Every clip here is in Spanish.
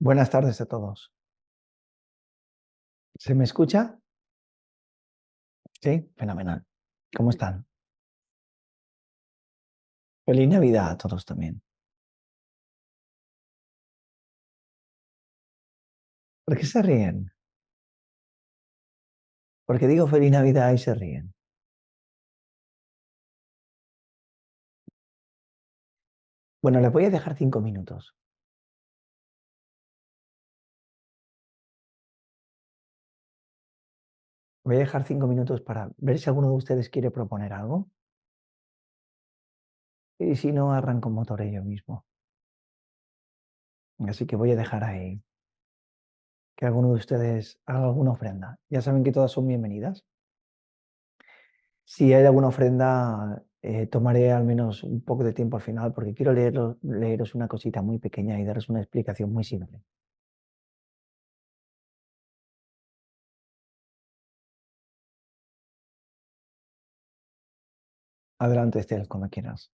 Buenas tardes a todos. ¿Se me escucha? Sí, fenomenal. ¿Cómo están? Feliz Navidad a todos también. ¿Por qué se ríen? Porque digo feliz Navidad y se ríen. Bueno, les voy a dejar 5 minutos. Voy a dejar 5 minutos para ver si alguno de ustedes quiere proponer algo. Y si no, arranco motor yo mismo. Así que voy a dejar ahí que alguno de ustedes haga alguna ofrenda. Ya saben que todas son bienvenidas. Si hay alguna ofrenda, tomaré al menos un poco de tiempo al final porque quiero leeros una cosita muy pequeña y daros una explicación muy simple. Adelante, Esther, cuando quieras.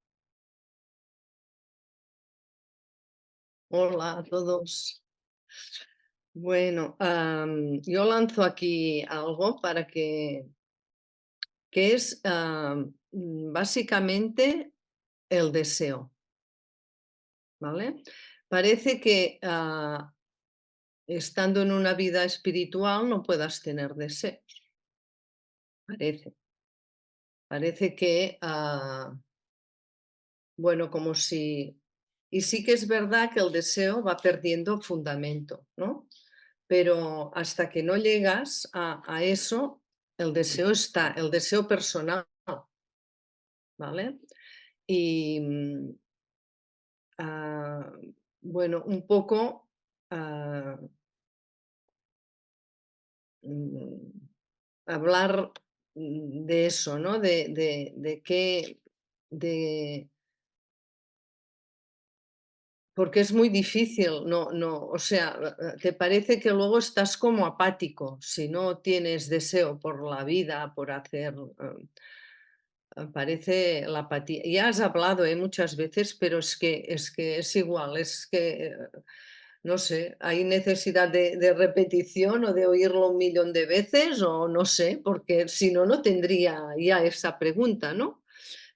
Hola a todos. Bueno, yo lanzo aquí algo para que es básicamente el deseo, ¿vale? Parece que estando en una vida espiritual no puedas tener deseos. Parece que, bueno, como si... Y sí que es verdad que el deseo va perdiendo fundamento, ¿no? Pero hasta que no llegas a eso, el deseo está, el deseo personal, ¿vale? Y, ah, bueno, un poco, ah, mm, hablar, de eso, ¿no? De qué de porque es muy difícil, o sea, te parece que luego estás como apático, si no tienes deseo por la vida, por hacer, parece la apatía. Ya has hablado, muchas veces, pero es que es igual, es que, no sé, hay necesidad de repetición o de oírlo un millón de veces o no sé, porque si no, no tendría ya esa pregunta, ¿no?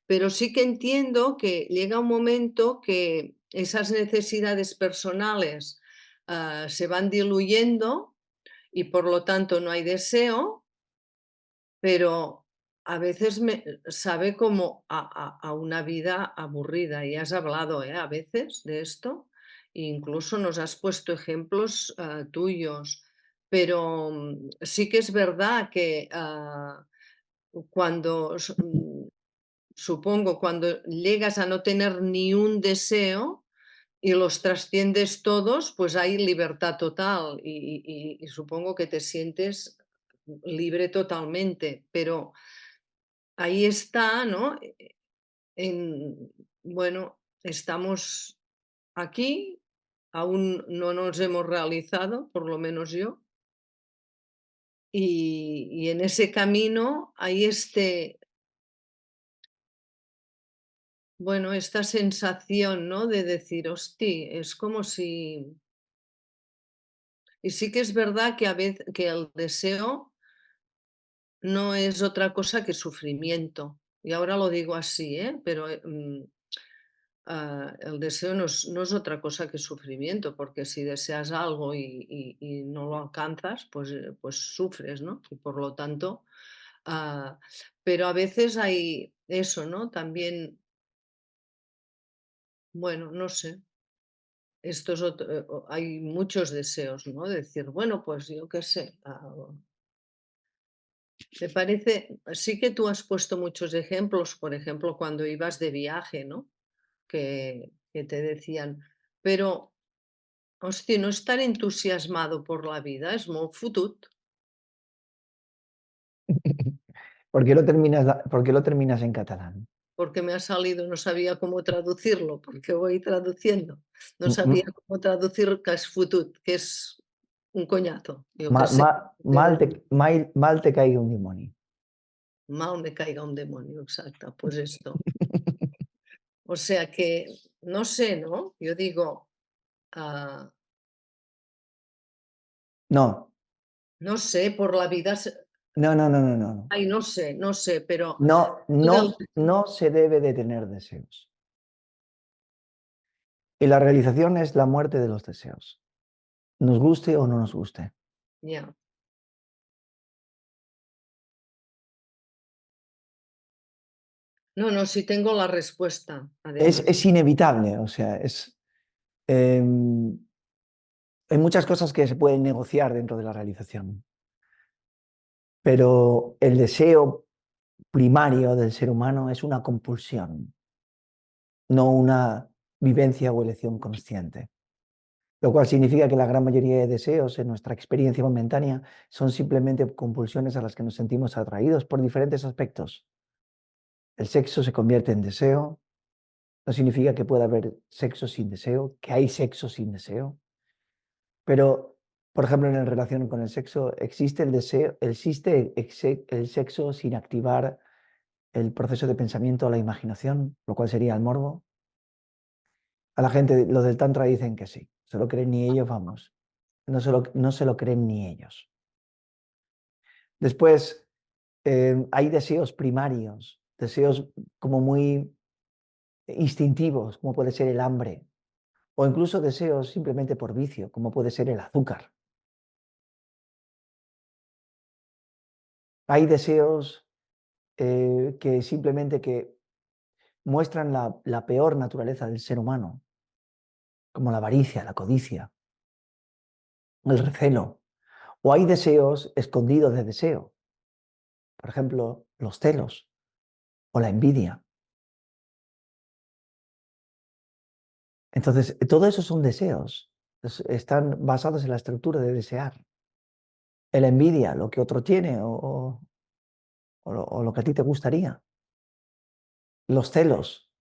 Pero sí que entiendo que llega un momento que esas necesidades personales, se van diluyendo y por lo tanto no hay deseo, pero a veces me sabe como a una vida aburrida. Y has hablado, a veces de esto, e incluso nos has puesto ejemplos, tuyos. Pero, sí que es verdad que, cuando supongo, cuando llegas a no tener ni un deseo y los trasciendes todos, pues hay libertad total y supongo que te sientes libre totalmente, pero ahí está, ¿no? En, bueno, estamos aquí, aún no nos hemos realizado, por lo menos yo, y en ese camino hay bueno, esta sensación, ¿no? De decir: "Hosti", es como si... Y sí que es verdad que a veces que el deseo no es otra cosa que sufrimiento. Y ahora lo digo así, pero, el deseo no es otra cosa que sufrimiento, porque si deseas algo y no lo alcanzas, pues sufres, ¿no? Y por lo tanto, ah, pero a veces hay eso, ¿no? También, bueno, no sé. Esto es hay muchos deseos, ¿no? Decir, bueno, pues yo qué sé, me parece, sí que tú has puesto muchos ejemplos, por ejemplo, cuando ibas de viaje, ¿no? Que te decían, pero, hostia, no estar entusiasmado por la vida es molt fotut, ¿Por qué lo terminas en catalán? porque me ha salido, no sabía cómo traducirlo, porque voy traduciendo. No M- sabía m- cómo traducir que es fotut, que es un coñazo, yo qué ma- sé. ma- mal te, mal te caiga un demonio. Mal me caiga un demonio, exacto, pues esto. O sea que, no sé, ¿no? Yo digo, ah, No, No sé, por la vida se no, no, no, no, no, no. ay, no sé, pero No, tú no, del no se debe de tener deseos. Y la realización es la muerte de los deseos, nos guste o no nos guste. ya. No, no, sí tengo la respuesta, además. Es inevitable, o sea, em, hay muchas cosas que se pueden negociar dentro de la realización, pero el deseo primario del ser humano es una compulsión, no una vivencia o elección consciente. Lo cual significa que la gran mayoría de deseos en nuestra experiencia momentánea son simplemente compulsiones a las que nos sentimos atraídos por diferentes aspectos. El sexo se convierte en deseo, no significa que pueda haber sexo sin deseo, que hay sexo sin deseo, pero, por ejemplo, en relación con el sexo, existe el deseo, existe el sexo sin activar el proceso de pensamiento o la imaginación, lo cual sería el morbo. A la gente, los del Tantra dicen que sí, se lo creen ni ellos, vamos, no se lo creen ni ellos. Después, hay deseos primarios, deseos como muy instintivos, como puede ser el hambre, o incluso deseos simplemente por vicio, como puede ser el azúcar. Hay deseos que simplemente que muestran la peor naturaleza del ser humano, como la avaricia, la codicia, el recelo. O hay deseos escondidos de deseo, por ejemplo, los celos o la envidia. Entonces, todo eso son deseos, están basados en la estructura de desear. La envidia, lo que otro tiene o lo que a ti te gustaría. Los celos,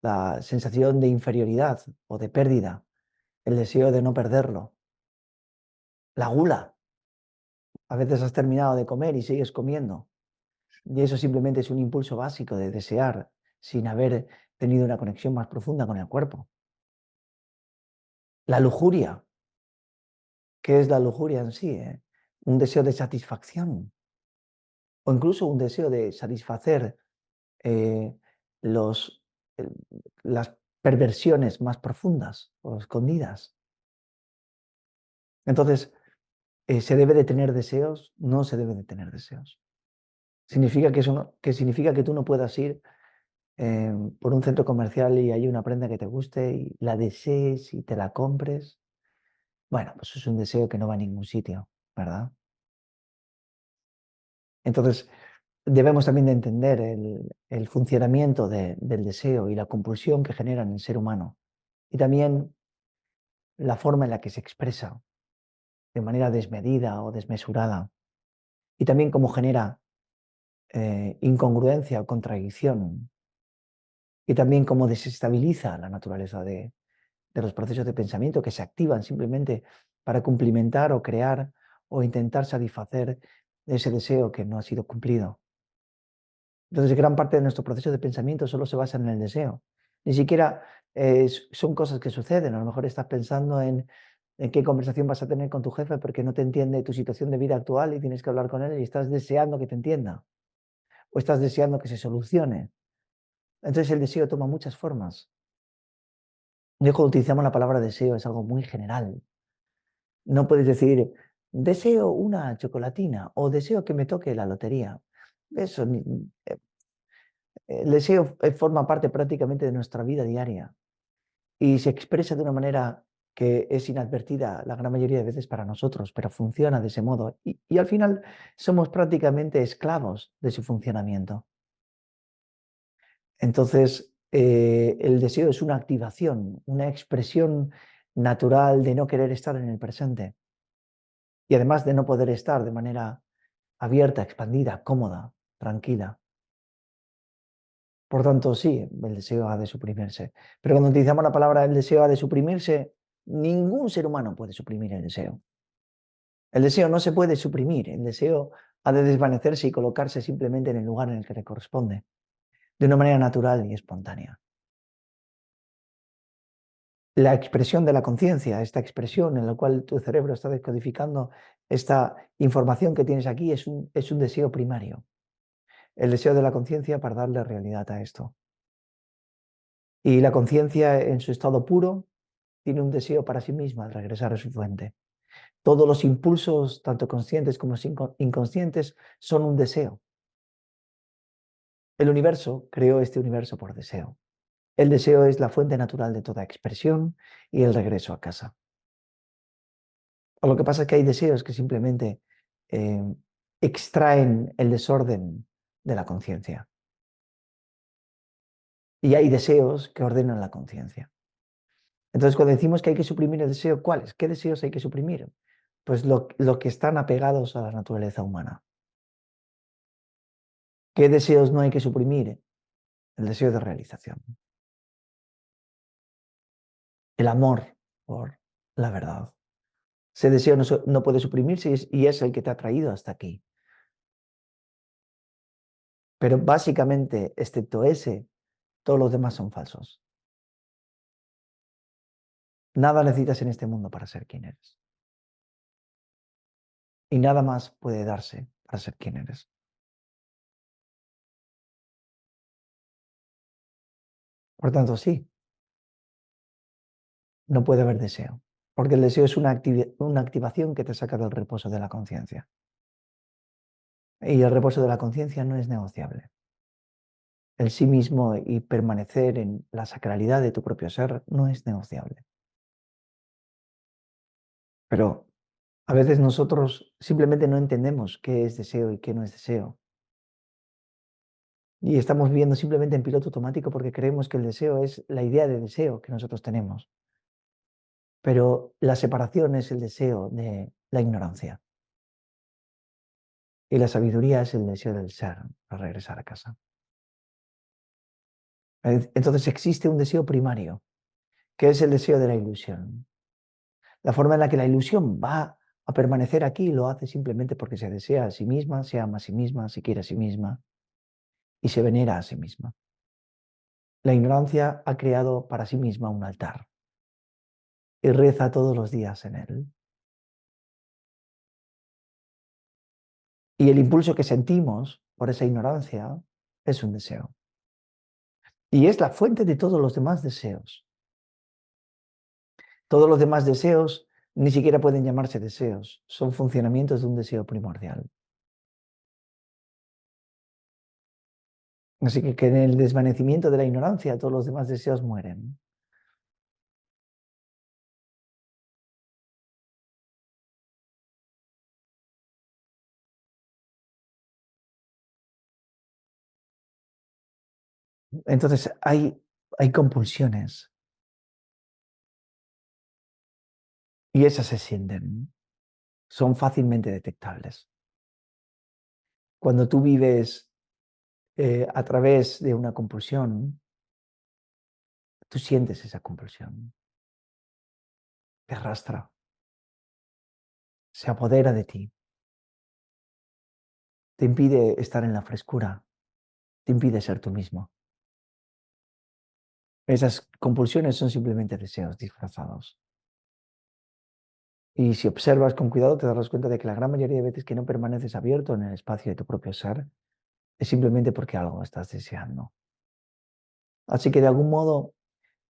la sensación de inferioridad o de pérdida, el deseo de no perderlo. La gula, a veces has terminado de comer y sigues comiendo. Y eso simplemente es un impulso básico de desear sin haber tenido una conexión más profunda con el cuerpo. La lujuria, ¿qué es la lujuria en sí? Un deseo de satisfacción o incluso un deseo de satisfacer eh, los, eh, las perversiones más profundas o escondidas. Entonces, ¿se debe de tener deseos? No se debe de tener deseos. Significa que, que significa que tú no puedas ir por un centro comercial y hay una prenda que te guste y la desees y te la compres. Bueno, pues es un deseo que no va a ningún sitio, ¿verdad? Entonces, debemos también de entender el funcionamiento del deseo y la compulsión que genera en el ser humano. Y también la forma en la que se expresa de manera desmedida o desmesurada. Y también cómo genera incongruencia o contradicción. Y también cómo desestabiliza la naturaleza de los procesos de pensamiento que se activan simplemente para cumplimentar o crear o intentar satisfacer ese deseo que no ha sido cumplido. Entonces, gran parte de nuestro proceso de pensamiento solo se basa en el deseo. Ni siquiera son cosas que suceden. A lo mejor estás pensando en qué conversación vas a tener con tu jefe porque no te entiende tu situación de vida actual y tienes que hablar con él y estás deseando que te entienda o estás deseando que se solucione. Entonces, el deseo toma muchas formas. Yo cuando utilizamos la palabra deseo es algo muy general. No puedes decir, deseo una chocolatina o deseo que me toque la lotería. Eso, el deseo forma parte prácticamente de nuestra vida diaria y se expresa de una manera que es inadvertida la gran mayoría de veces para nosotros, pero funciona de ese modo. Y al final somos prácticamente esclavos de su funcionamiento. Entonces, el deseo es una activación, una expresión natural de no querer estar en el presente y además de no poder estar de manera abierta, expandida, cómoda, tranquila. Por tanto, sí, el deseo ha de suprimirse. Pero cuando utilizamos la palabra el deseo ha de suprimirse, ningún ser humano puede suprimir el deseo. El deseo no se puede suprimir, el deseo ha de desvanecerse y colocarse simplemente en el lugar en el que le corresponde, de una manera natural y espontánea. La expresión de la conciencia, esta expresión en la cual tu cerebro está descodificando esta información que tienes aquí, es un deseo primario. El deseo de la conciencia para darle realidad a esto. Y la conciencia en su estado puro tiene un deseo para sí misma de regresar a su fuente. Todos los impulsos, tanto conscientes como inconscientes, son un deseo. El universo creó este universo por deseo. El deseo es la fuente natural de toda expresión y el regreso a casa. O lo que pasa es que hay deseos que simplemente eh, extraen el desorden de la conciencia. Y hay deseos que ordenan la conciencia. Entonces, cuando decimos que hay que suprimir el deseo, ¿cuáles? ¿Qué deseos hay que suprimir? Pues lo que están apegados a la naturaleza humana. ¿Qué deseos no hay que suprimir? El deseo de realización. El amor por la verdad. Ese deseo no puede suprimirse y es el que te ha traído hasta aquí. Pero básicamente, excepto ese, todos los demás son falsos. Nada necesitas en este mundo para ser quien eres. Y nada más puede darse para ser quien eres. Por tanto, sí, no puede haber deseo. Porque el deseo es una activación que te saca del reposo de la conciencia. Y el reposo de la conciencia no es negociable. El sí mismo y permanecer en la sacralidad de tu propio ser no es negociable. Pero a veces nosotros simplemente no entendemos qué es deseo y qué no es deseo. Y estamos viviendo simplemente en piloto automático porque creemos que el deseo es la idea de deseo que nosotros tenemos. Pero la separación es el deseo de la ignorancia. Y la sabiduría es el deseo del ser para regresar a casa. Entonces existe un deseo primario, que es el deseo de la ilusión. La forma en la que la ilusión va a permanecer aquí lo hace simplemente porque se desea a sí misma, se ama a sí misma, se quiere a sí misma y se venera a sí misma. La ignorancia ha creado para sí misma un altar y reza todos los días en él. Y el impulso que sentimos por esa ignorancia es un deseo. Y es la fuente de todos los demás deseos. Todos los demás deseos ni siquiera pueden llamarse deseos, son funcionamientos de un deseo primordial. Así que en el desvanecimiento de la ignorancia todos los demás deseos mueren. Entonces hay compulsiones y esas se sienten, son fácilmente detectables. Cuando tú vives a través de una compulsión, tú sientes esa compulsión, te arrastra, se apodera de ti, te impide estar en la frescura, te impide ser tú mismo. Esas compulsiones son simplemente deseos disfrazados. Y si observas con cuidado, te darás cuenta de que la gran mayoría de veces que no permaneces abierto en el espacio de tu propio ser, es simplemente porque algo estás deseando. Así que de algún modo,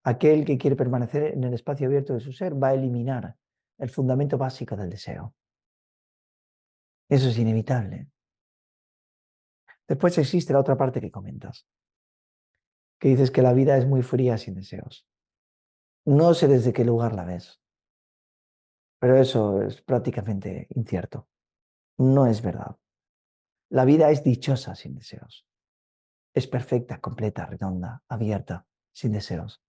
aquel que quiere permanecer en el espacio abierto de su ser va a eliminar el fundamento básico del deseo. Eso es inevitable. Después existe la otra parte que comentas, que dices que la vida es muy fría sin deseos. No sé desde qué lugar la ves, pero eso es prácticamente incierto. No es verdad. La vida es dichosa sin deseos. Es perfecta, completa, redonda, abierta, sin deseos.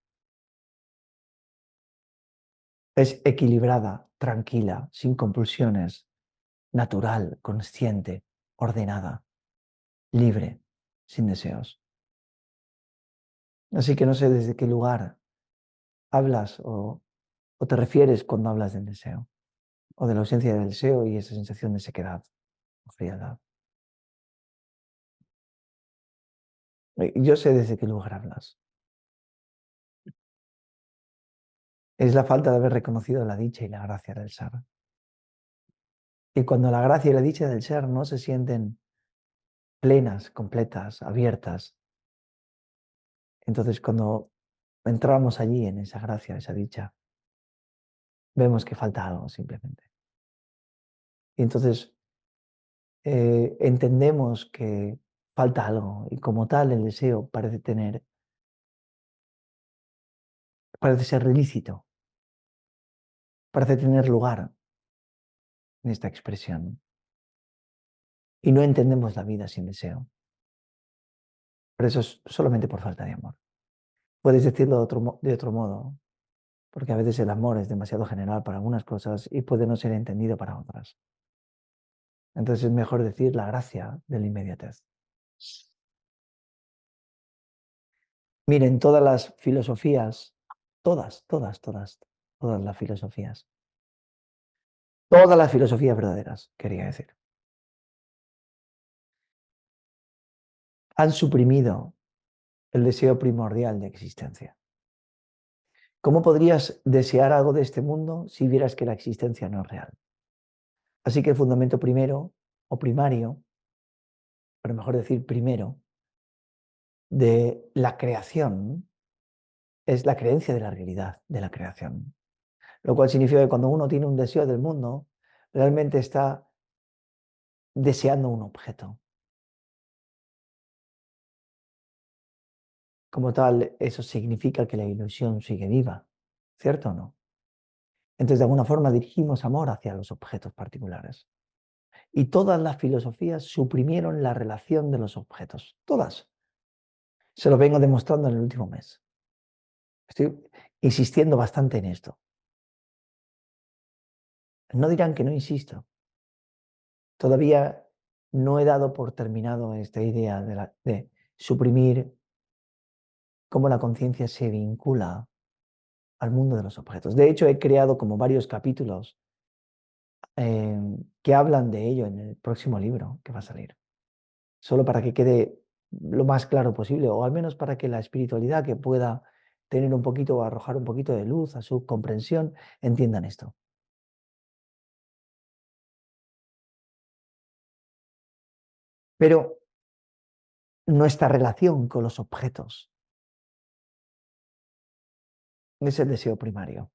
Es equilibrada, tranquila, sin compulsiones, natural, consciente, ordenada, libre, sin deseos. Así que no sé desde qué lugar hablas o te refieres cuando hablas del deseo, o de la ausencia del deseo y esa sensación de sequedad o frialdad. Yo sé desde qué lugar hablas. Es la falta de haber reconocido la dicha y la gracia del ser. Y cuando la gracia y la dicha del ser no se sienten plenas, completas, abiertas, entonces cuando entramos allí en esa gracia, esa dicha, vemos que falta algo simplemente. Y entonces entendemos que falta algo y como tal el deseo parece ser lícito, parece tener lugar en esta expresión. Y no entendemos la vida sin deseo. Pero eso es solamente por falta de amor. Puedes decirlo de otro modo, porque a veces el amor es demasiado general para algunas cosas y puede no ser entendido para otras. Entonces es mejor decir la gracia de la inmediatez. Miren, todas las filosofías, todas las filosofías verdaderas, quería decir, han suprimido el deseo primordial de existencia. ¿Cómo podrías desear algo de este mundo si vieras que la existencia no es real? Así que el fundamento primero o primario, pero mejor decir primero, de la creación es la creencia de la realidad de la creación. Lo cual significa que cuando uno tiene un deseo del mundo, realmente está deseando un objeto. Como tal, eso significa que la ilusión sigue viva, ¿cierto o no? Entonces, de alguna forma dirigimos amor hacia los objetos particulares. Y todas las filosofías suprimieron la relación de los objetos. Todas. Se lo vengo demostrando en el último mes. Estoy insistiendo bastante en esto. No dirán que no insisto. Todavía no he dado por terminado esta idea de suprimir cómo la conciencia se vincula al mundo de los objetos. De hecho, he creado como varios capítulos que hablan de ello en el próximo libro que va a salir. Solo para que quede lo más claro posible, o al menos para que la espiritualidad que pueda tener un poquito o arrojar un poquito de luz a su comprensión, entiendan esto. Pero nuestra relación con los objetos es el deseo primario.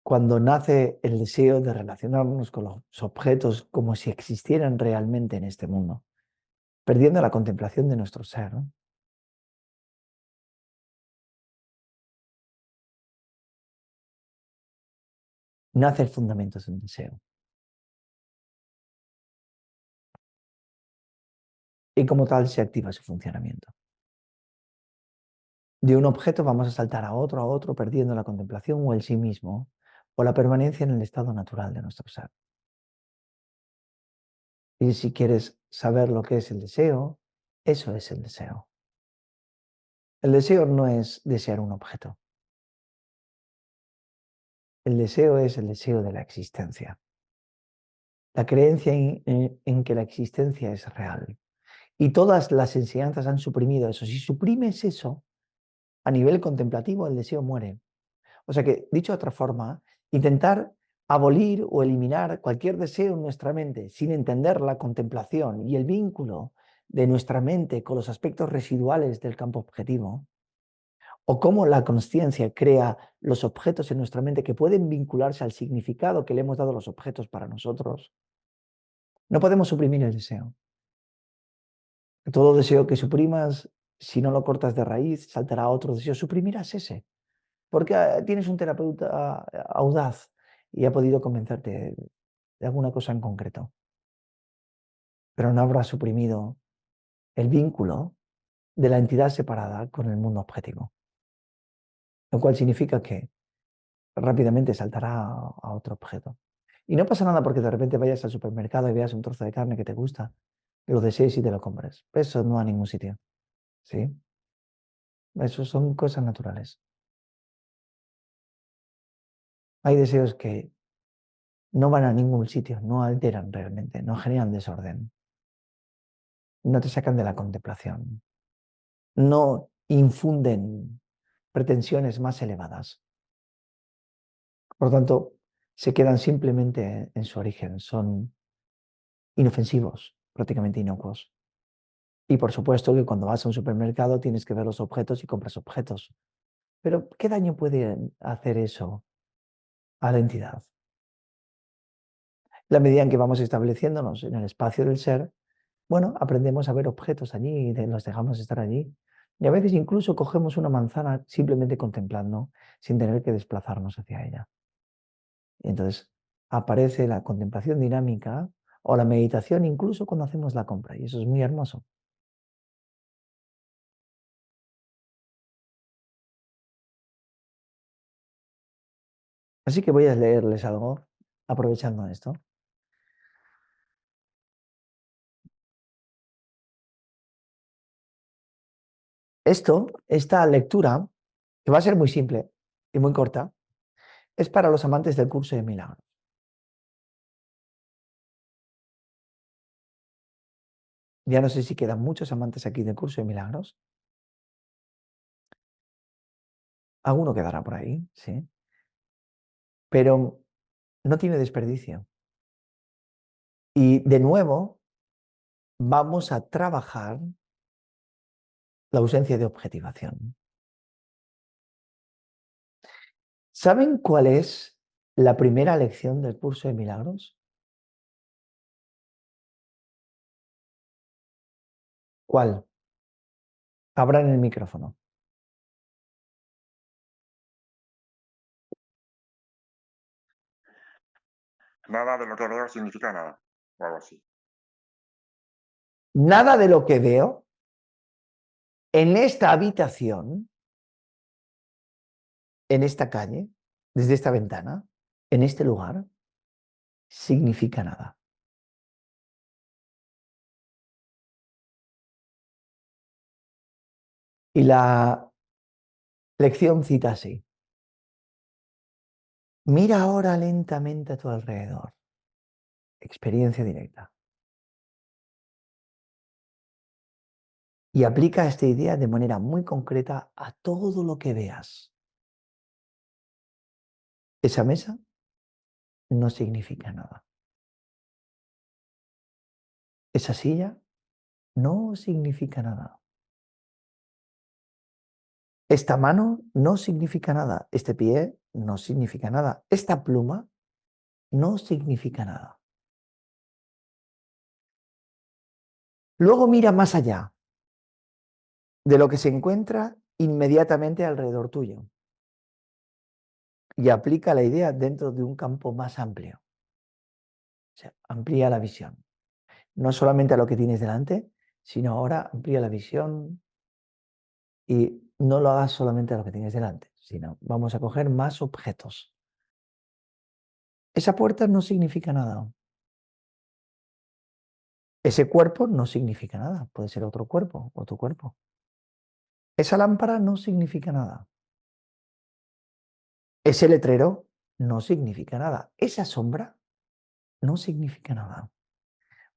Cuando nace el deseo de relacionarnos con los objetos como si existieran realmente en este mundo, perdiendo la contemplación de nuestro ser, ¿no? Nace el fundamento del deseo. Y como tal se activa su funcionamiento. De un objeto vamos a saltar a otro, perdiendo la contemplación o el sí mismo, o la permanencia en el estado natural de nuestro ser. Y si quieres saber lo que es el deseo, eso es el deseo. El deseo no es desear un objeto. El deseo es el deseo de la existencia. La creencia en que la existencia es real. Y todas las enseñanzas han suprimido eso. Si suprimes eso, a nivel contemplativo, el deseo muere. O sea que, dicho de otra forma, intentar abolir o eliminar cualquier deseo en nuestra mente sin entender la contemplación y el vínculo de nuestra mente con los aspectos residuales del campo objetivo, o cómo la consciencia crea los objetos en nuestra mente que pueden vincularse al significado que le hemos dado a los objetos para nosotros, no podemos suprimir el deseo. Todo deseo que suprimas, si no lo cortas de raíz, saltará otro deseo. Suprimirás ese. Porque tienes un terapeuta audaz y ha podido convencerte de alguna cosa en concreto. Pero no habrá suprimido el vínculo de la entidad separada con el mundo objetivo. Lo cual significa que rápidamente saltará a otro objeto. Y no pasa nada porque de repente vayas al supermercado y veas un trozo de carne que te gusta, lo desees y te lo compres. Eso no a ningún sitio. ¿Sí? Eso son cosas naturales. Hay deseos que no van a ningún sitio, no alteran realmente, no generan desorden, no te sacan de la contemplación, no infunden pretensiones más elevadas. Por lo tanto, se quedan simplemente en su origen, son inofensivos, prácticamente inocuos. Y por supuesto que cuando vas a un supermercado tienes que ver los objetos y compras objetos. Pero ¿qué daño puede hacer eso a la entidad? La medida en que vamos estableciéndonos en el espacio del ser, bueno, aprendemos a ver objetos allí y los dejamos estar allí. Y a veces incluso cogemos una manzana simplemente contemplando, sin tener que desplazarnos hacia ella. Y entonces aparece la contemplación dinámica o la meditación incluso cuando hacemos la compra. Y eso es muy hermoso. Así que voy a leerles algo aprovechando esto. Esta lectura, que va a ser muy simple y muy corta, es para los amantes del curso de milagros. Ya no sé si quedan muchos amantes aquí del curso de milagros. Alguno quedará por ahí, sí. Pero no tiene desperdicio. Y de nuevo, vamos a trabajar la ausencia de objetivación. ¿Saben cuál es la primera lección del curso de milagros? ¿Cuál? Abran el micrófono. Nada de lo que veo significa nada, o algo así. Nada de lo que veo en esta habitación, en esta calle, desde esta ventana, en este lugar, significa nada. Y la lección cita así. Mira ahora lentamente a tu alrededor. Experiencia directa. Y aplica esta idea de manera muy concreta a todo lo que veas. Esa mesa no significa nada. Esa silla no significa nada. Esta mano no significa nada. Este pie no significa nada. Esta pluma no significa nada. Luego mira más allá de lo que se encuentra inmediatamente alrededor tuyo y aplica la idea dentro de un campo más amplio. O sea, amplía la visión. No solamente a lo que tienes delante, sino ahora amplía la visión y no lo hagas solamente a lo que tienes delante, sino vamos a coger más objetos. Esa puerta no significa nada. Ese cuerpo no significa nada. Puede ser otro cuerpo, otro cuerpo. Esa lámpara no significa nada. Ese letrero no significa nada. Esa sombra no significa nada.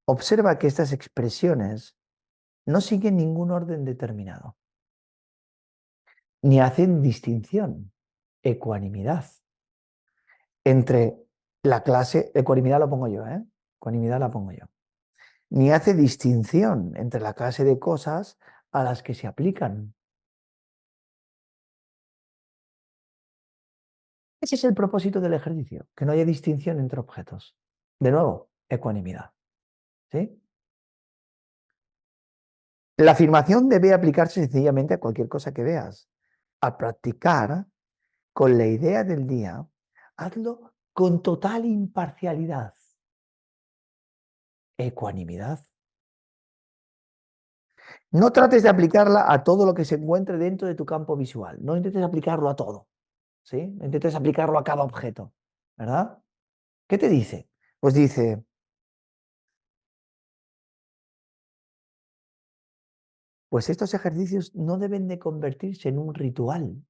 Observa que estas expresiones no siguen ningún orden determinado, ni hacen distinción, ecuanimidad, entre la clase, ecuanimidad la pongo yo, ecuanimidad la pongo yo, ni hace distinción entre la clase de cosas a las que se aplican. Ese es el propósito del ejercicio, que no haya distinción entre objetos. De nuevo, ecuanimidad. ¿Sí? La afirmación debe aplicarse sencillamente a cualquier cosa que veas. Al practicar con la idea del día, hazlo con total imparcialidad, ecuanimidad. No trates de aplicarla a todo lo que se encuentre dentro de tu campo visual. No intentes aplicarlo a todo. ¿Sí? No intentes aplicarlo a cada objeto. ¿Verdad? ¿Qué te dice? Pues dice, pues estos ejercicios no deben de convertirse en un ritual.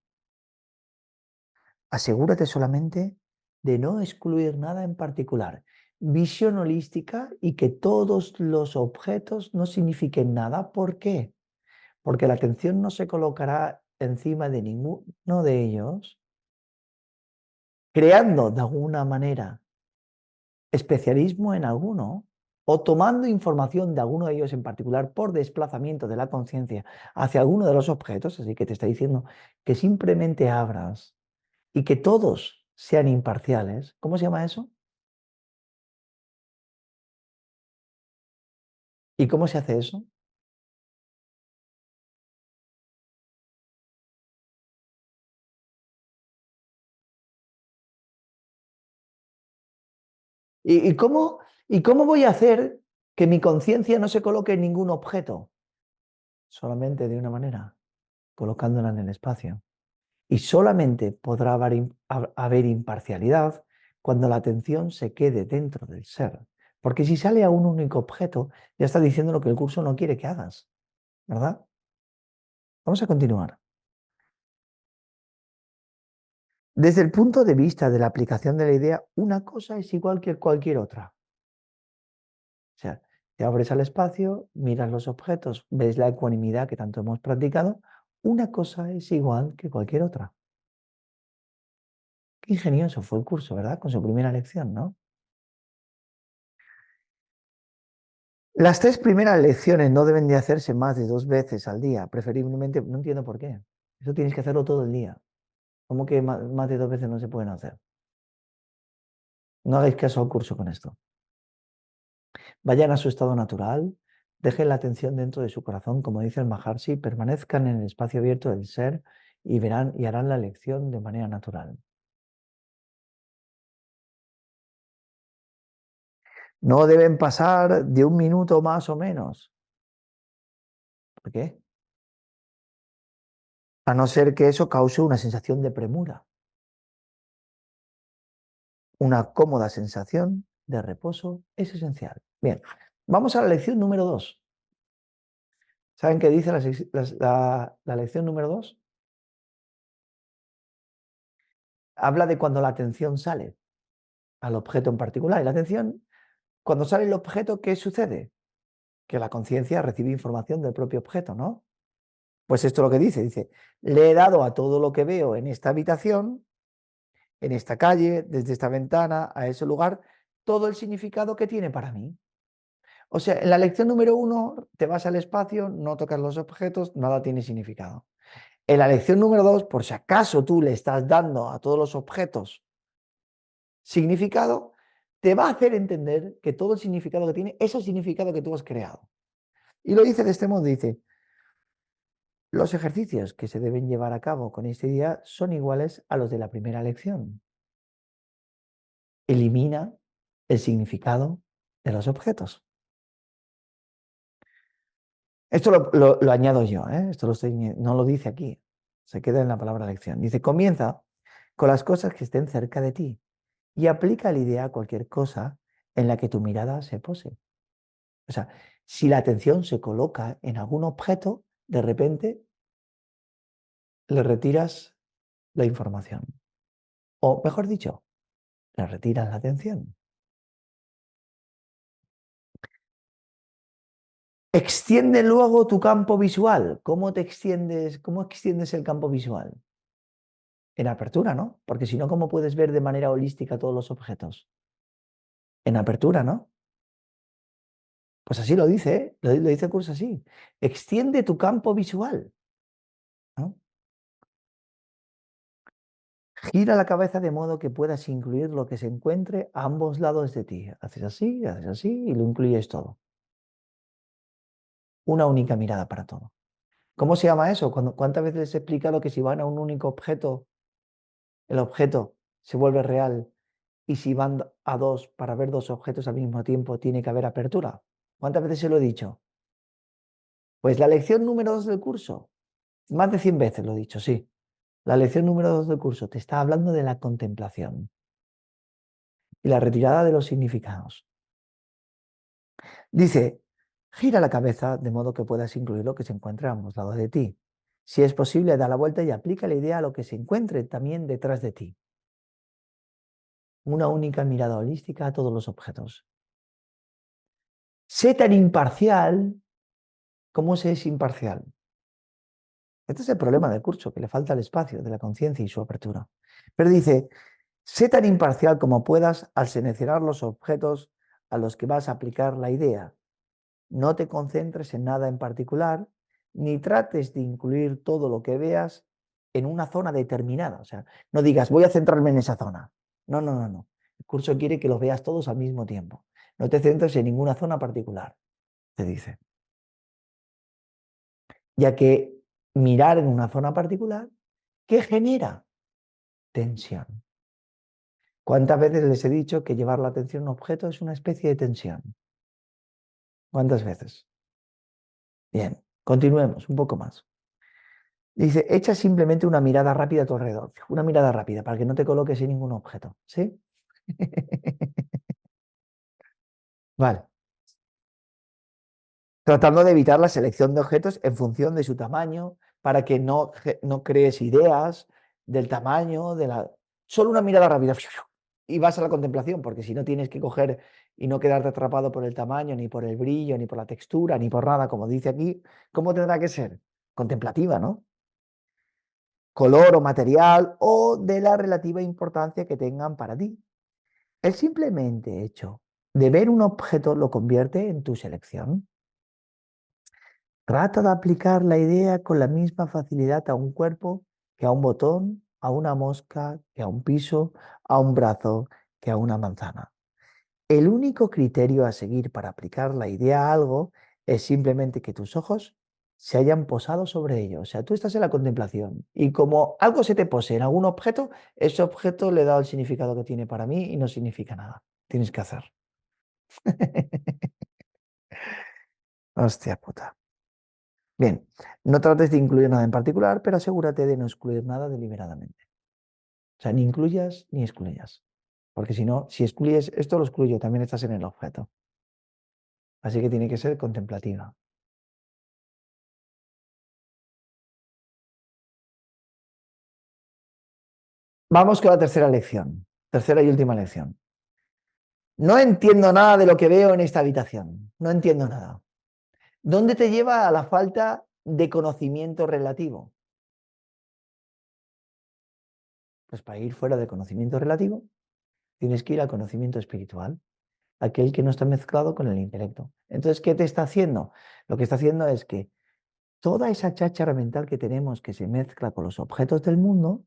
Asegúrate solamente de no excluir nada en particular. Visión holística y que todos los objetos no signifiquen nada. ¿Por qué? Porque la atención no se colocará encima de ninguno de ellos, creando de alguna manera especialismo en alguno o tomando información de alguno de ellos en particular por desplazamiento de la conciencia hacia alguno de los objetos, así que te está diciendo que simplemente abras y que todos sean imparciales. ¿Cómo se llama eso? ¿Y cómo se hace eso? ¿Y cómo voy a hacer que mi conciencia no se coloque en ningún objeto? Solamente de una manera, colocándola en el espacio. Y solamente podrá haber imparcialidad cuando la atención se quede dentro del ser. Porque si sale a un único objeto, ya está diciendo lo que el curso no quiere que hagas, ¿verdad? Vamos a continuar. Desde el punto de vista de la aplicación de la idea, una cosa es igual que cualquier otra. O sea, te abres al espacio, miras los objetos, ves la ecuanimidad que tanto hemos practicado, una cosa es igual que cualquier otra. Qué ingenioso fue el curso, ¿verdad? Con su primera lección, ¿no? Las 3 primeras lecciones no deben de hacerse más de 2 veces al día, preferiblemente, no entiendo por qué. Eso tienes que hacerlo todo el día. ¿Cómo que más de 2 veces no se pueden hacer? No hagáis caso al curso con esto. Vayan a su estado natural, dejen la atención dentro de su corazón, como dice el Maharshi, permanezcan en el espacio abierto del ser y verán y harán la lección de manera natural. No deben pasar de 1 minuto más o menos. ¿Por qué? A no ser que eso cause una sensación de premura. Una cómoda sensación de reposo es esencial. Bien, vamos a la lección número 2. ¿Saben qué dice la lección número 2? Habla de cuando la atención sale al objeto en particular. Y la atención, cuando sale el objeto, ¿qué sucede? Que la conciencia recibe información del propio objeto, ¿no? Pues esto es lo que dice, le he dado a todo lo que veo en esta habitación, en esta calle, desde esta ventana, a ese lugar, todo el significado que tiene para mí. O sea, en la lección número 1 te vas al espacio, no tocas los objetos, nada tiene significado. En la lección número 2, por si acaso tú le estás dando a todos los objetos significado, te va a hacer entender que todo el significado que tiene es el significado que tú has creado. Y lo dice de este modo, dice, los ejercicios que se deben llevar a cabo con esta idea son iguales a los de la primera lección. Elimina el significado de los objetos. Esto lo añado yo, ¿eh? Esto no lo dice aquí, se queda en la palabra lección. Dice, comienza con las cosas que estén cerca de ti y aplica la idea a cualquier cosa en la que tu mirada se pose. O sea, si la atención se coloca en algún objeto, de repente le retiras la información. O mejor dicho, le retiras la atención. Extiende luego tu campo visual. ¿Cómo extiendes el campo visual? En apertura, ¿no? Porque si no, ¿cómo puedes ver de manera holística todos los objetos? En apertura, ¿no? Pues así lo dice, ¿eh? Lo dice el curso así. Extiende tu campo visual, ¿no? Gira la cabeza de modo que puedas incluir lo que se encuentre a ambos lados de ti. Haces así y lo incluyes todo. Una única mirada para todo. ¿Cómo se llama eso? ¿Cuántas veces les he explicado que si van a un único objeto, el objeto se vuelve real y si van a dos para ver dos objetos al mismo tiempo tiene que haber apertura? ¿Cuántas veces se lo he dicho? Pues la lección número 2 del curso, más de 100 veces lo he dicho, sí. La lección número 2 del curso te está hablando de la contemplación y la retirada de los significados. Dice, gira la cabeza de modo que puedas incluir lo que se encuentra a ambos lados de ti. Si es posible, da la vuelta y aplica la idea a lo que se encuentre también detrás de ti. Una única mirada holística a todos los objetos. Sé tan imparcial como se es imparcial. Este es el problema del curso, que le falta el espacio de la conciencia y su apertura. Pero dice, sé tan imparcial como puedas al seleccionar los objetos a los que vas a aplicar la idea. No te concentres en nada en particular, ni trates de incluir todo lo que veas en una zona determinada. O sea, no digas, voy a centrarme en esa zona. No, no, no, no. El curso quiere que los veas todos al mismo tiempo. No te centres en ninguna zona particular, te dice. Ya que mirar en una zona particular, ¿qué genera? Tensión. ¿Cuántas veces les he dicho que llevar la atención a un objeto es una especie de tensión? ¿Cuántas veces? Bien, continuemos un poco más. Dice, echa simplemente una mirada rápida a tu alrededor. Una mirada rápida para que no te coloques en ningún objeto. ¿Sí? Vale. Tratando de evitar la selección de objetos en función de su tamaño, para que no crees ideas del tamaño, Solo una mirada rápida y vas a la contemplación, porque si no tienes que coger y no quedarte atrapado por el tamaño, ni por el brillo, ni por la textura, ni por nada, como dice aquí, ¿cómo tendrá que ser? Contemplativa, ¿no? Color o material o de la relativa importancia que tengan para ti. El simplemente hecho de ver un objeto lo convierte en tu selección. Trata de aplicar la idea con la misma facilidad a un cuerpo que a un botón, a una mosca, que a un piso, a un brazo, que a una manzana. El único criterio a seguir para aplicar la idea a algo es simplemente que tus ojos se hayan posado sobre ello. O sea, tú estás en la contemplación y como algo se te pose en algún objeto, ese objeto le da el significado que tiene para mí y no significa nada. Tienes que hacer. Hostia puta. Bien, no trates de incluir nada en particular, pero asegúrate de no excluir nada deliberadamente. O sea, ni incluyas ni excluyas. Porque si no, si excluyes esto, lo excluyo, también estás en el objeto. Así que tiene que ser contemplativa. Vamos con la tercera lección. Tercera y última lección. No entiendo nada de lo que veo en esta habitación. No entiendo nada. ¿Dónde te lleva a la falta de conocimiento relativo? Pues para ir fuera del conocimiento relativo, tienes que ir al conocimiento espiritual, aquel que no está mezclado con el intelecto. Entonces, ¿qué te está haciendo? Lo que está haciendo es que toda esa cháchara mental que tenemos que se mezcla con los objetos del mundo,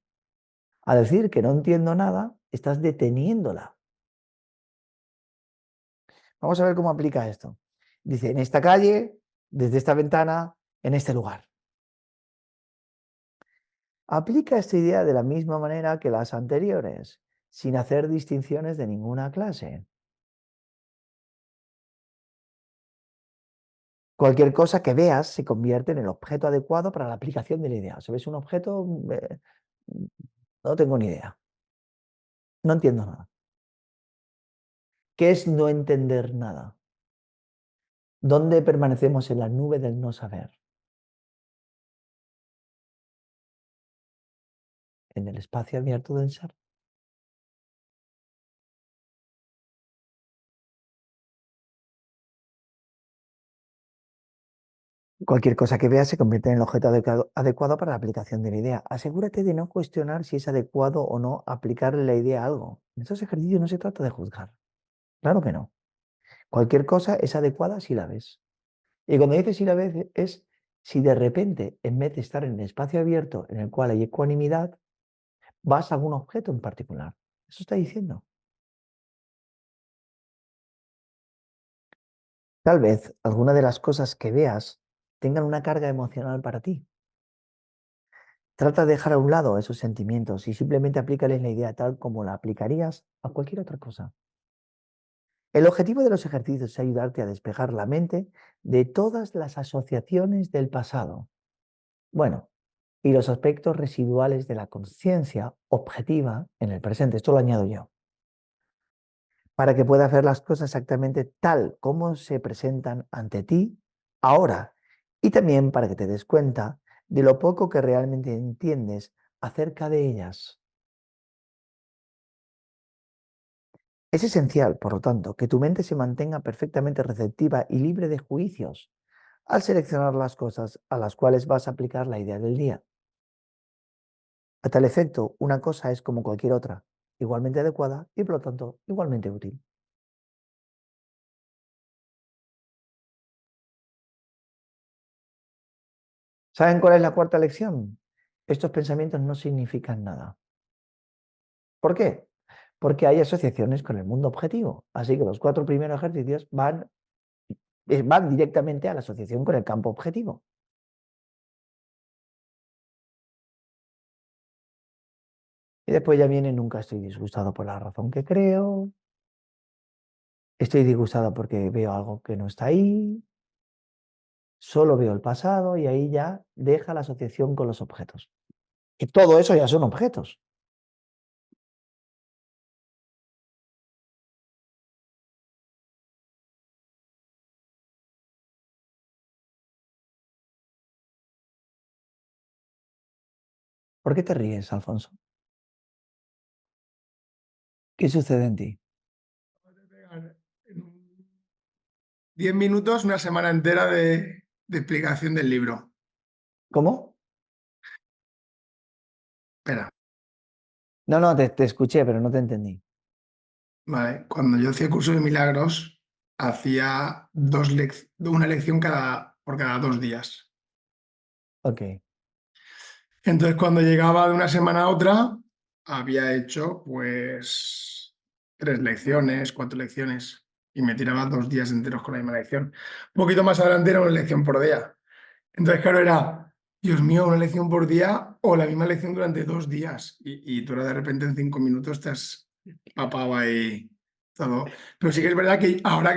al decir que no entiendo nada, estás deteniéndola. Vamos a ver cómo aplica esto. Dice, en esta calle, desde esta ventana, en este lugar. Aplica esta idea de la misma manera que las anteriores, sin hacer distinciones de ninguna clase. Cualquier cosa que veas se convierte en el objeto adecuado para la aplicación de la idea. Si ves un objeto, no tengo ni idea. No entiendo nada. ¿Qué es no entender nada? ¿Dónde permanecemos en la nube del no saber? En el espacio abierto del ser. Cualquier cosa que veas se convierte en el objeto adecuado para la aplicación de la idea. Asegúrate de no cuestionar si es adecuado o no aplicarle la idea a algo. En estos ejercicios no se trata de juzgar. Claro que no. Cualquier cosa es adecuada si la ves. Y cuando dices si la ves es si de repente, en vez de estar en el espacio abierto en el cual hay ecuanimidad, vas a algún objeto en particular. Eso está diciendo. Tal vez alguna de las cosas que veas tengan una carga emocional para ti. Trata de dejar a un lado esos sentimientos y simplemente aplícales la idea tal como la aplicarías a cualquier otra cosa. El objetivo de los ejercicios es ayudarte a despejar la mente de todas las asociaciones del pasado. Bueno, y los aspectos residuales de la conciencia objetiva en el presente. Esto lo añado yo. Para que puedas ver las cosas exactamente tal como se presentan ante ti ahora. Y también para que te des cuenta de lo poco que realmente entiendes acerca de ellas. Es esencial, por lo tanto, que tu mente se mantenga perfectamente receptiva y libre de juicios al seleccionar las cosas a las cuales vas a aplicar la idea del día. A tal efecto, una cosa es como cualquier otra, igualmente adecuada y por lo tanto igualmente útil. ¿Saben cuál es la cuarta lección? Estos pensamientos no significan nada. ¿Por qué? Porque hay asociaciones con el mundo objetivo. Así que los 4 primeros ejercicios van directamente a la asociación con el campo objetivo. Y después ya viene: nunca estoy disgustado por la razón que creo, estoy disgustado porque veo algo que no está ahí, solo veo el pasado, y ahí ya deja la asociación con los objetos. Y todo eso ya son objetos. ¿Por qué te ríes, Alfonso? ¿Qué sucede en ti? Acabas de pegar en 10 minutos una semana entera de explicación del libro. ¿Cómo? Espera, No, no, te escuché, pero no te entendí. vale. Cuando yo hacía curso de milagros, hacía una lección por cada 2 días. Ok. Entonces, cuando llegaba de una semana a otra, había hecho pues 3 lecciones, 4 lecciones, y me tiraba 2 días enteros con la misma lección. Un poquito más adelante era una lección por día. Entonces, claro, era, Dios mío, una lección por día o la misma lección durante 2 días. Y tú ahora de repente en 5 minutos te has papado ahí todo. Pero sí que es verdad que ahora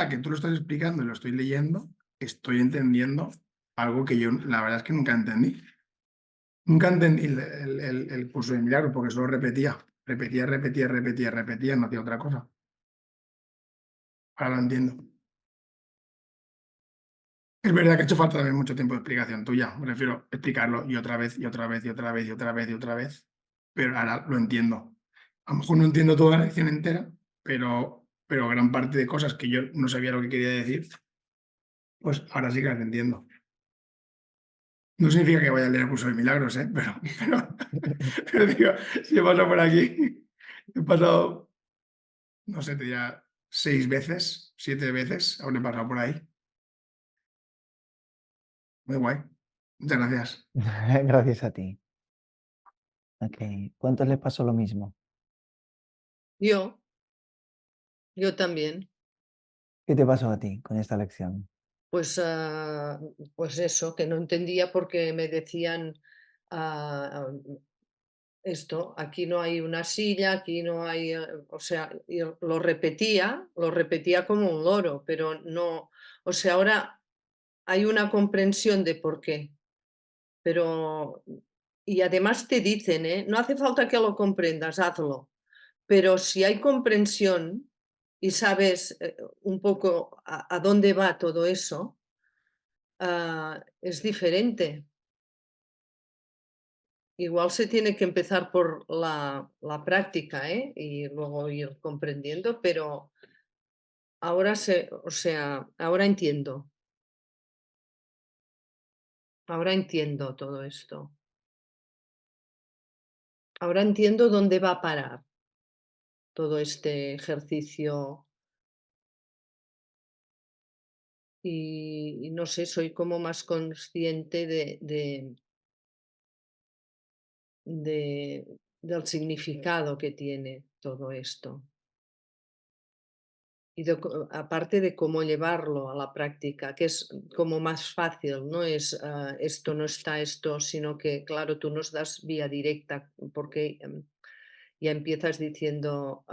que tú lo estás explicando y lo estoy leyendo, estoy entendiendo algo que yo la verdad es que nunca entendí. Nunca entendí el curso de milagros porque solo repetía, repetía, repetía, repetía, repetía, no hacía otra cosa. Ahora lo entiendo. Es verdad que ha hecho falta también mucho tiempo de explicación tuya. Me refiero a explicarlo y otra vez, y otra vez, y otra vez, y otra vez, y otra vez. Pero ahora lo entiendo. A lo mejor no entiendo toda la lección entera, pero gran parte de cosas que yo no sabía lo que quería decir, pues ahora sí que las entiendo. No significa que vaya a leer el curso de milagros, ¿eh? Pero digo, si he pasado por aquí, he pasado, no sé, te diría 6 veces, 7 veces, habré pasado por ahí. Muy guay. Muchas gracias. Gracias a ti. Ok. ¿Cuántos les pasó lo mismo? Yo también. ¿Qué te pasó a ti con esta lección? Pues, pues eso, que no entendía porque me decían, esto, aquí no hay una silla, aquí no hay, o sea, y lo repetía como un loro, pero no, o sea, ahora hay una comprensión de por qué, pero, y además te dicen, no hace falta que lo comprendas, hazlo, pero si hay comprensión y sabes un poco a dónde va todo eso, es diferente. Igual se tiene que empezar por la práctica, y luego ir comprendiendo, pero o sea, ahora entiendo todo esto. Ahora entiendo dónde va a parar todo este ejercicio y no sé, soy como más consciente del significado que tiene todo esto. Y aparte de cómo llevarlo a la práctica, que es como más fácil, no es esto no está esto, sino que, claro, tú nos das vía directa porque ya empiezas diciendo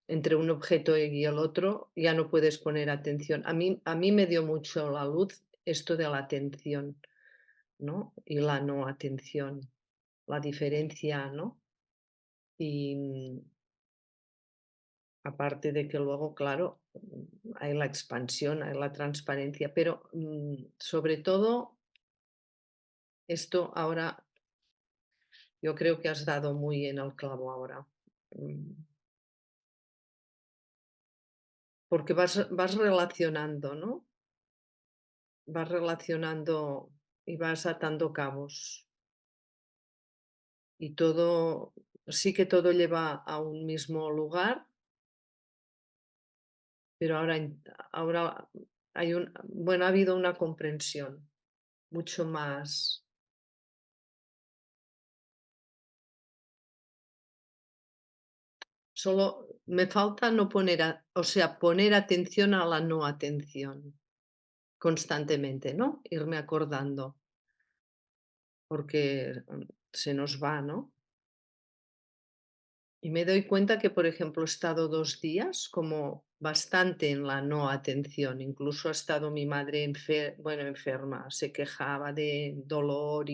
entre un objeto y el otro, ya no puedes poner atención. A mí me dio mucho la luz esto de la atención, ¿no? Y la no atención, la diferencia, ¿no? Y aparte de que luego, claro, hay la expansión, hay la transparencia, pero sobre todo esto ahora yo creo que has dado muy en el clavo ahora, mm, porque vas relacionando, ¿no? vas relacionando y vas atando cabos. Y todo, sí que todo lleva a un mismo lugar, pero ahora hay bueno, ha habido una comprensión mucho más. Solo me falta no poner o sea, poner atención a la no atención constantemente, ¿no? Irme acordando, porque, se nos va, ¿no? Y me doy cuenta que, por ejemplo, he estado 2 días como bastante en la no atención. Incluso ha estado mi madre bueno, enferma, se quejaba de dolor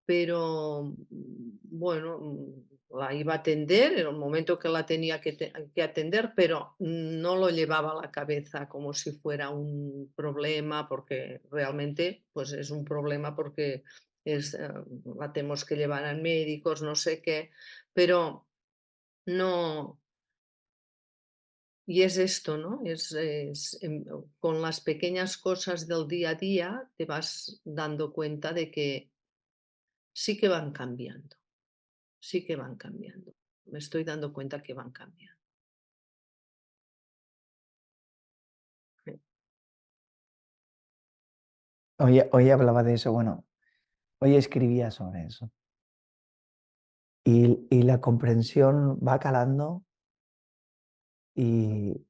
pero, bueno, la iba a atender en el momento que la tenía que atender, pero no lo llevaba a la cabeza como si fuera un problema, porque realmente, pues, es un problema porque la tenemos que llevar a médicos, no sé qué, pero no, y es esto, ¿no? Con las pequeñas cosas del día a día te vas dando cuenta de que sí que van cambiando, sí que van cambiando. Me estoy dando cuenta que van cambiando. Sí. Hoy hablaba de eso, bueno, hoy escribía sobre eso. Y la comprensión va calando y,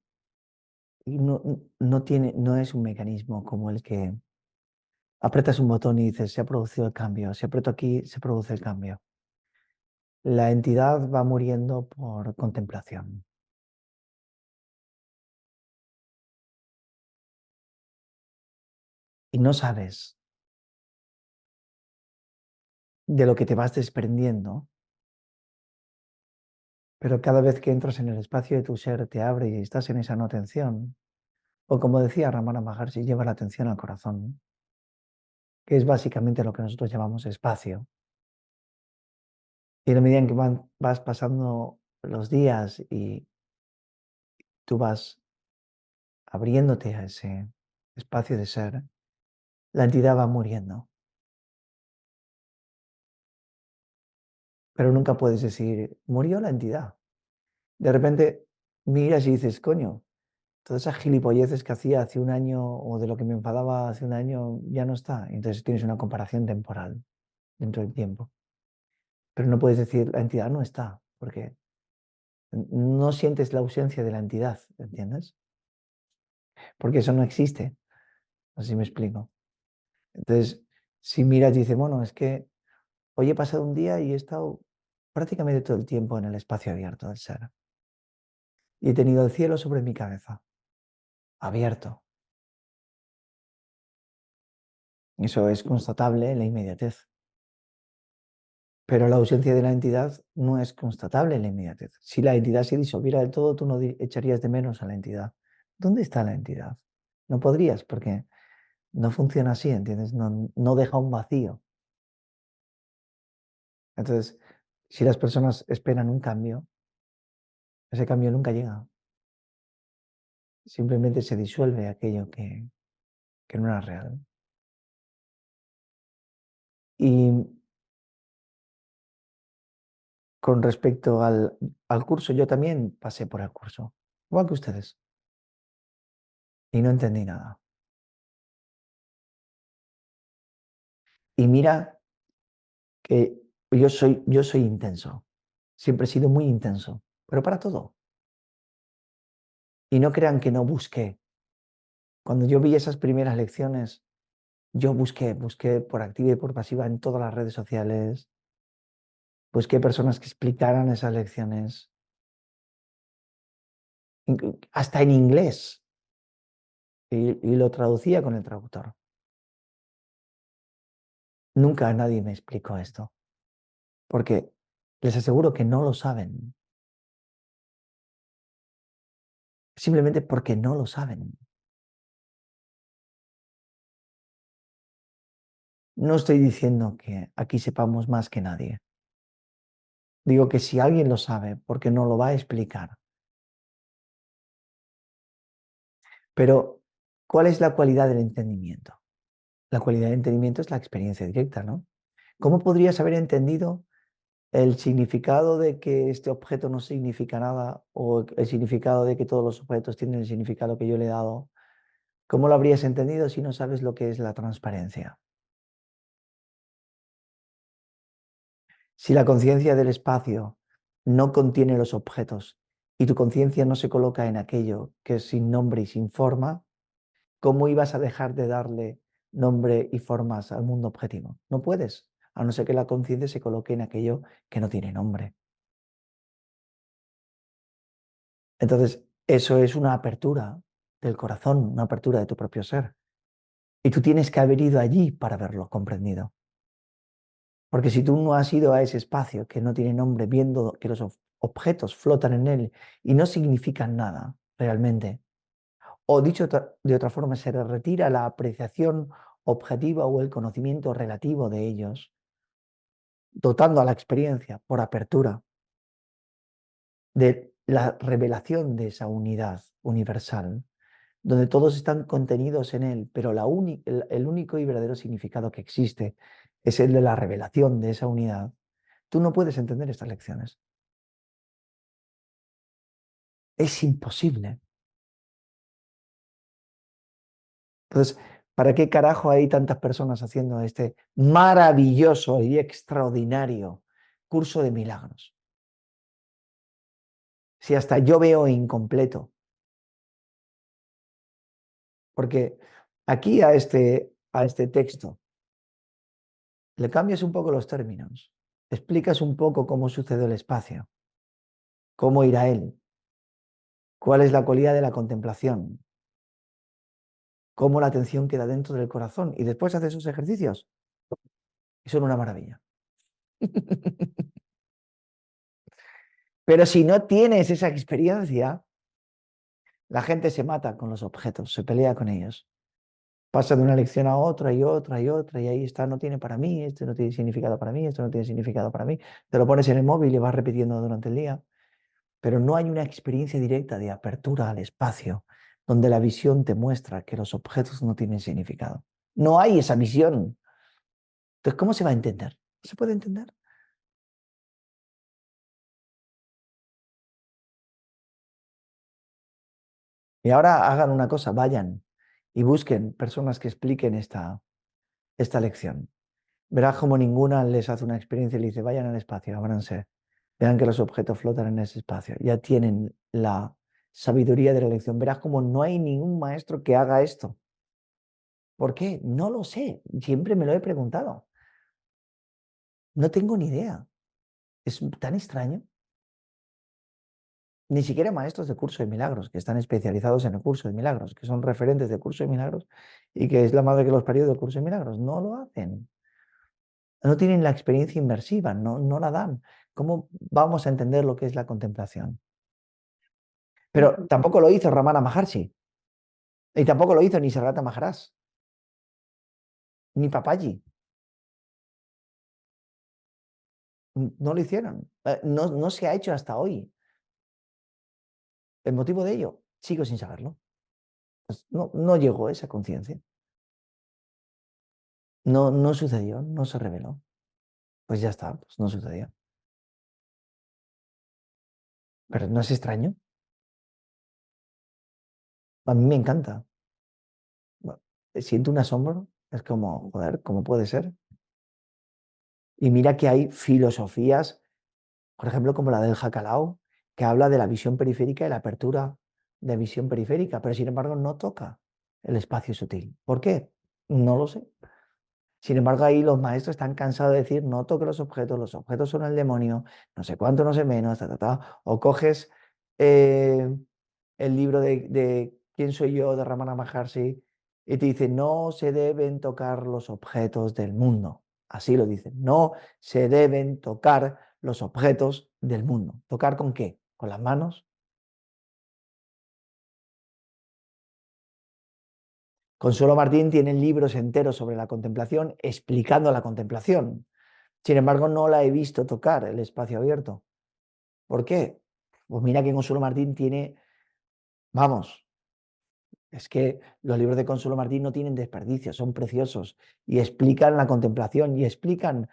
no es un mecanismo como el que apretas un botón y dices, se ha producido el cambio, si aprieto aquí, se produce el cambio. La entidad va muriendo por contemplación. Y no sabes de lo que te vas desprendiendo, pero cada vez que entras en el espacio de tu ser te abre y estás en esa no atención, o como decía Ramana Maharshi, lleva la atención al corazón, que es básicamente lo que nosotros llamamos espacio. Y en la medida en que vas pasando los días y tú vas abriéndote a ese espacio de ser, la entidad va muriendo. Pero nunca puedes decir, murió la entidad. De repente miras y dices, coño, todas esas gilipolleces que hacía hace un año o de lo que me enfadaba hace un año ya no está. Entonces tienes una comparación temporal dentro del tiempo. Pero no puedes decir, la entidad no está, porque no sientes la ausencia de la entidad, ¿entiendes? Porque eso no existe. Así me explico. Entonces, si miras y dices, bueno, es que hoy he pasado un día y he estado prácticamente todo el tiempo en el espacio abierto del ser. Y he tenido el cielo sobre mi cabeza, abierto. Eso es constatable en la inmediatez. Pero la ausencia de la entidad no es constatable en la inmediatez. Si la entidad se disolviera del todo, tú no echarías de menos a la entidad. ¿Dónde está la entidad? No podrías, porque no funciona así, ¿entiendes? No deja un vacío. Entonces, si las personas esperan un cambio, ese cambio nunca llega. Simplemente se disuelve aquello que no era real. Y con respecto al curso, yo también pasé por el curso, igual que ustedes, y no entendí nada. Y mira que yo soy intenso, siempre he sido muy intenso, pero para todo. Y no crean que no busqué. Cuando yo vi esas primeras lecciones, yo busqué por activa y por pasiva en todas las redes sociales, busqué personas que explicaran esas lecciones, hasta en inglés, y lo traducía con el traductor. Nunca nadie me explicó esto, porque les aseguro que no lo saben, simplemente porque no lo saben. No estoy diciendo que aquí sepamos más que nadie. Digo que si alguien lo sabe, porque no lo va a explicar. Pero ¿Cuál es la cualidad del entendimiento? La cualidad del entendimiento es la experiencia directa, ¿no? ¿Cómo podrías haber entendido el significado de que este objeto no significa nada o el significado de que todos los objetos tienen el significado que yo le he dado? ¿Cómo lo habrías entendido si no sabes lo que es la transparencia? Si la conciencia del espacio no contiene los objetos y tu conciencia no se coloca en aquello que es sin nombre y sin forma, ¿cómo ibas a dejar de darle nombre y formas al mundo objetivo? No puedes, a no ser que la conciencia se coloque en aquello que no tiene nombre. Entonces, eso es una apertura del corazón, una apertura de tu propio ser. Y tú tienes que haber ido allí para haberlo comprendido. Porque si tú no has ido a ese espacio que no tiene nombre, viendo que los objetos flotan en él y no significan nada realmente, o dicho de otra forma, se retira la apreciación objetiva o el conocimiento relativo de ellos, dotando a la experiencia por apertura de la revelación de esa unidad universal, donde todos están contenidos en él, pero el único y verdadero significado que existe es el de la revelación de esa unidad. Tú no puedes entender estas lecciones. Es imposible. Entonces, ¿para qué carajo hay tantas personas haciendo este maravilloso y extraordinario curso de milagros? Si hasta yo veo incompleto. Porque aquí a este texto le cambias un poco los términos, explicas un poco cómo sucede el espacio, cómo irá él, cuál es la cualidad de la contemplación, cómo la atención queda dentro del corazón y después haces esos ejercicios y son una maravilla. Pero si no tienes esa experiencia, la gente se mata con los objetos, se pelea con ellos. Pasa de una lección a otra y otra y otra y ahí está, no tiene para mí, esto no tiene significado para mí, esto no tiene significado para mí. Te lo pones en el móvil y vas repitiendo durante el día, pero no hay una experiencia directa de apertura al espacio donde la visión te muestra que los objetos no tienen significado. No hay esa visión. Entonces, ¿cómo se va a entender? ¿No se puede entender? Y ahora hagan una cosa, vayan y busquen personas que expliquen esta lección. Verás como ninguna les hace una experiencia y le dice, vayan al espacio, ábranse, vean que los objetos flotan en ese espacio. Ya tienen la sabiduría de la lección. Verás como no hay ningún maestro que haga esto. ¿Por qué? No lo sé. Siempre me lo he preguntado. No tengo ni idea. Es tan extraño. Ni siquiera maestros de curso de milagros, que están especializados en el curso de milagros, que son referentes del curso de milagros y que es la madre que los parió del curso de milagros. No lo hacen. No tienen la experiencia inmersiva, no la dan. ¿Cómo vamos a entender lo que es la contemplación? Pero tampoco lo hizo Ramana Maharshi. Y tampoco lo hizo ni Sargata Maharaj, ni Papaji. No lo hicieron. No se ha hecho hasta hoy. El motivo de ello, sigo sin saberlo. Pues no llegó a esa conciencia. No sucedió, no se reveló. Pues ya está, pues no sucedió. Pero no es extraño. A mí me encanta. Bueno, siento un asombro. Es como, joder, ¿cómo puede ser? Y mira que hay filosofías, por ejemplo, como la del Jacalao, que habla de la visión periférica y la apertura de visión periférica, pero sin embargo no toca el espacio sutil. ¿Por qué? No lo sé. Sin embargo, ahí los maestros están cansados de decir, no toque los objetos son el demonio, no sé cuánto, no sé menos, O coges eh, el libro de ¿Quién soy yo? De Ramana Maharshi y te dice, no se deben tocar los objetos del mundo. Así lo dicen, no se deben tocar los objetos del mundo. ¿Tocar con qué? ¿Con las manos? Consuelo Martín tiene libros enteros sobre la contemplación explicando la contemplación. Sin embargo, no la he visto tocar el espacio abierto. ¿Por qué? Pues mira que Consuelo Martín tiene, vamos, Es que los libros de Consuelo Martín no tienen desperdicio, son preciosos y explican la contemplación y explican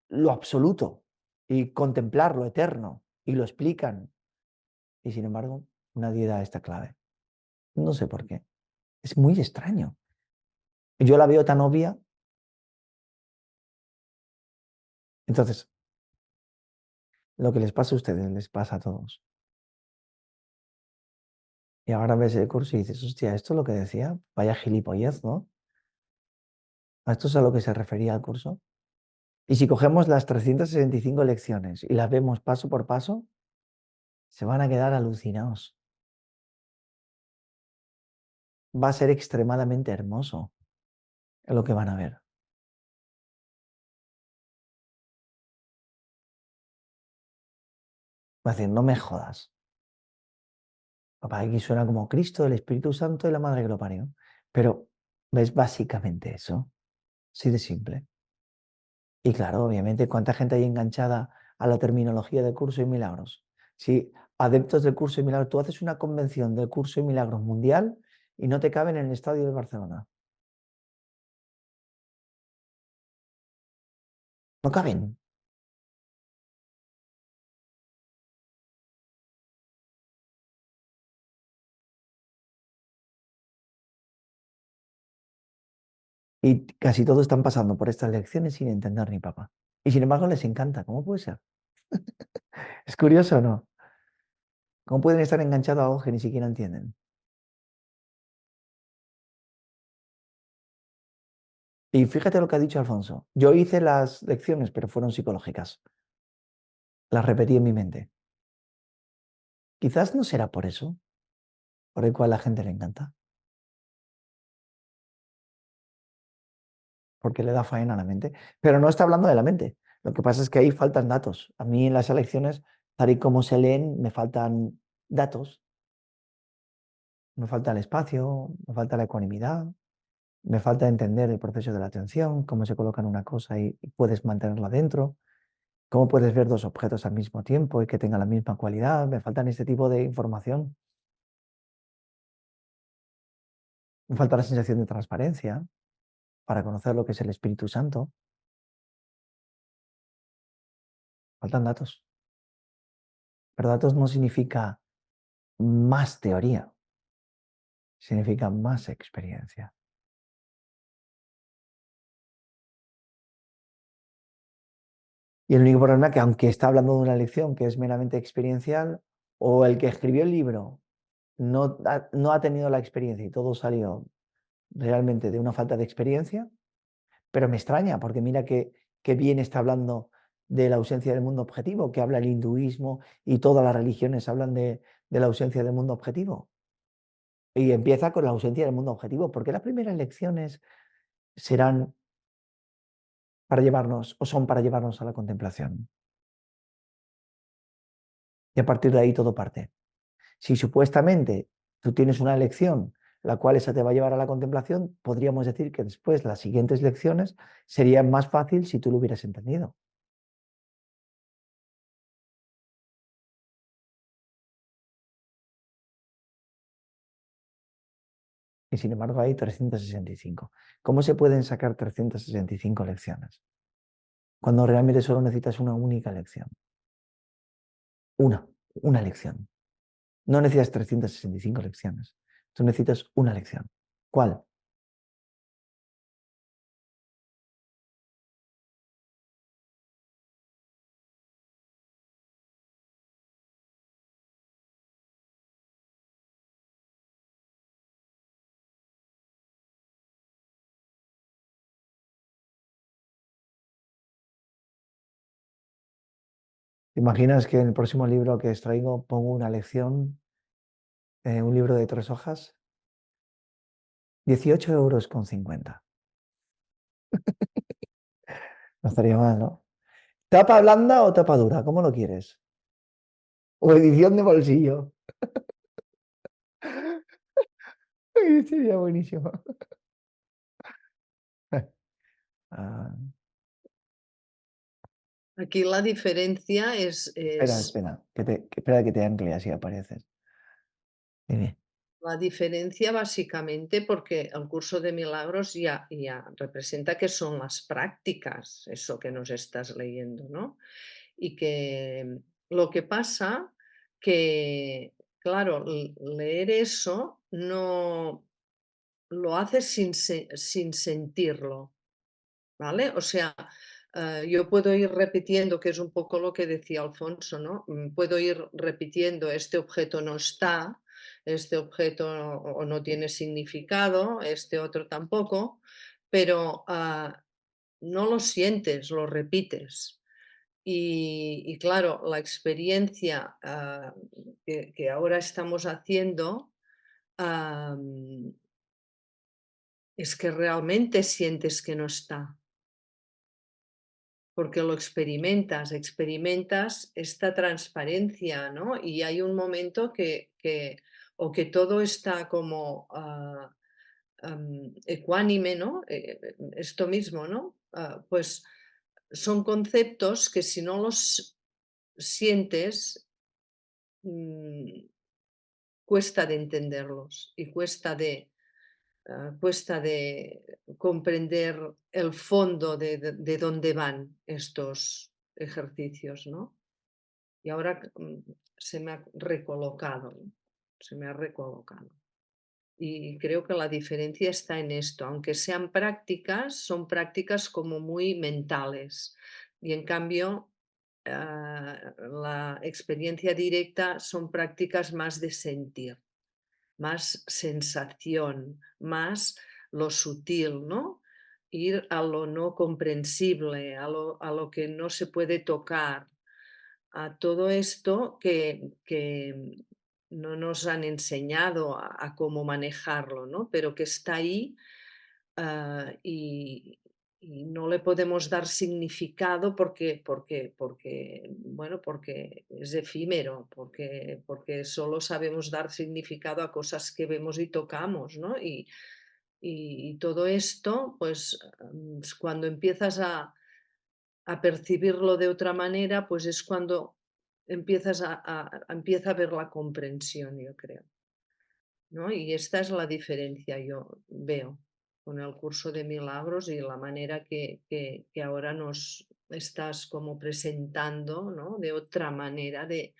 lo absoluto y contemplar lo eterno y lo explican. Y sin embargo, nadie da esta clave. No sé por qué. Es muy extraño. Yo la veo tan obvia. Entonces, lo que les pasa a ustedes les pasa a todos. Y ahora ves el curso y dices, hostia, esto es lo que decía, vaya gilipollez, ¿no? ¿A esto es a lo que se refería el curso? Y si cogemos las 365 lecciones y las vemos paso por paso, se van a quedar alucinados. Va a ser extremadamente hermoso lo que van a ver. Va a decir, no me jodas. Papá, aquí suena como Cristo, el Espíritu Santo y la Madre que lo parió. Pero ves básicamente eso. Así de simple. Y claro, obviamente, ¿cuánta gente hay enganchada a la terminología del curso de milagros? Si adeptos del curso de milagros, tú haces una convención del curso de milagros mundial y no te caben en el estadio de Barcelona. No caben. Y casi todos están pasando por estas lecciones sin entender ni papá. Y sin embargo les encanta. ¿Cómo puede ser? Es curioso, ¿no? ¿Cómo pueden estar enganchados a algo que ni siquiera entienden? Y fíjate lo que ha dicho Alfonso. Yo hice las lecciones, pero fueron psicológicas. Las repetí en mi mente. Quizás no será por eso, por el cual a la gente le encanta. Porque le da faena a la mente. Pero no está hablando de la mente. Lo que pasa es que ahí faltan datos. A mí en las elecciones, tal y como se leen, me faltan datos. Me falta el espacio, me falta la ecuanimidad, me falta entender el proceso de la atención, cómo se coloca en una cosa y puedes mantenerla dentro, cómo puedes ver dos objetos al mismo tiempo y que tengan la misma cualidad. Me faltan este tipo de información. Me falta la sensación de transparencia para conocer lo que es el Espíritu Santo. Faltan datos. Pero datos no significa más teoría, significa más experiencia. Y el único problema es que aunque está hablando de una lección que es meramente experiencial, o el que escribió el libro no ha tenido la experiencia y todo salió realmente de una falta de experiencia, pero me extraña porque mira que bien está hablando de la ausencia del mundo objetivo, que habla el hinduismo y todas las religiones hablan de la ausencia del mundo objetivo. Y empieza con la ausencia del mundo objetivo, porque las primeras lecciones serán para llevarnos o son para llevarnos a la contemplación. Y a partir de ahí todo parte. Si supuestamente tú tienes una lección la cual esa te va a llevar a la contemplación, podríamos decir que después las siguientes lecciones serían más fácil si tú lo hubieras entendido. Y sin embargo hay 365. ¿Cómo se pueden sacar 365 lecciones? Cuando realmente solo necesitas una única lección. Una lección. No necesitas 365 lecciones. Tú necesitas una lección. ¿Cuál? ¿Te imaginas que en el próximo libro que extraigo pongo una lección, un libro de 3 hojas? 18,50 €. No estaría mal, ¿no? ¿Tapa blanda o tapa dura? ¿Cómo lo quieres? O edición de bolsillo. Sería buenísimo. Ah, Aquí la diferencia espera, espera, espera que te ancle así apareces. Dime. La diferencia básicamente porque el curso de milagros ya representa que son las prácticas, eso que nos estás leyendo, ¿no? Y que lo que pasa que, claro, leer eso no lo haces sin sentirlo, ¿vale? O sea, yo puedo ir repitiendo, que es un poco lo que decía Alfonso, ¿no? Puedo ir repitiendo, este objeto no está, este objeto o no tiene significado, este otro tampoco, pero no lo sientes, lo repites. Y claro, la experiencia que ahora estamos haciendo es que realmente sientes que no está. Porque lo experimentas esta transparencia, ¿no? Y hay un momento o que todo está como ecuánime, ¿no? Esto mismo, ¿no? Pues son conceptos que si no los sientes, mm, cuesta de entenderlos y cuesta de comprender el fondo de dónde van estos ejercicios, ¿no? Y ahora se me ha recolocado, ¿no? Se me ha recolocado. Y creo que la diferencia está en esto, aunque sean prácticas, son prácticas como muy mentales. Y en cambio, la experiencia directa son prácticas más de sentir, más sensación, más lo sutil, ¿no? Ir a lo no comprensible, a lo que no se puede tocar, a todo esto que no nos han enseñado a cómo manejarlo, ¿no? Pero que está ahí y no le podemos dar significado bueno, porque es efímero, porque solo sabemos dar significado a cosas que vemos y tocamos, ¿no? Y todo esto, pues cuando empiezas a percibirlo de otra manera, pues es cuando empieza a ver la comprensión, yo creo, ¿no? Y esta es la diferencia, yo veo, con el curso de milagros y la manera que ahora nos estás como presentando, ¿no? De otra manera de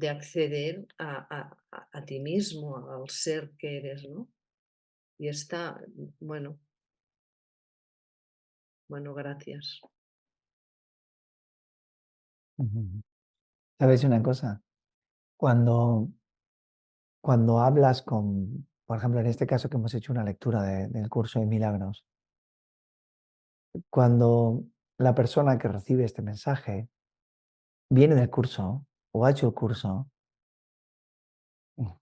acceder a ti mismo, al ser que eres, ¿no? Y está, bueno, bueno, gracias. Ujú. ¿Sabes una cosa? Cuando, cuando hablas con, por ejemplo, en este caso que hemos hecho una lectura del curso de milagros, cuando la persona que recibe este mensaje viene del curso o ha hecho el curso, mm,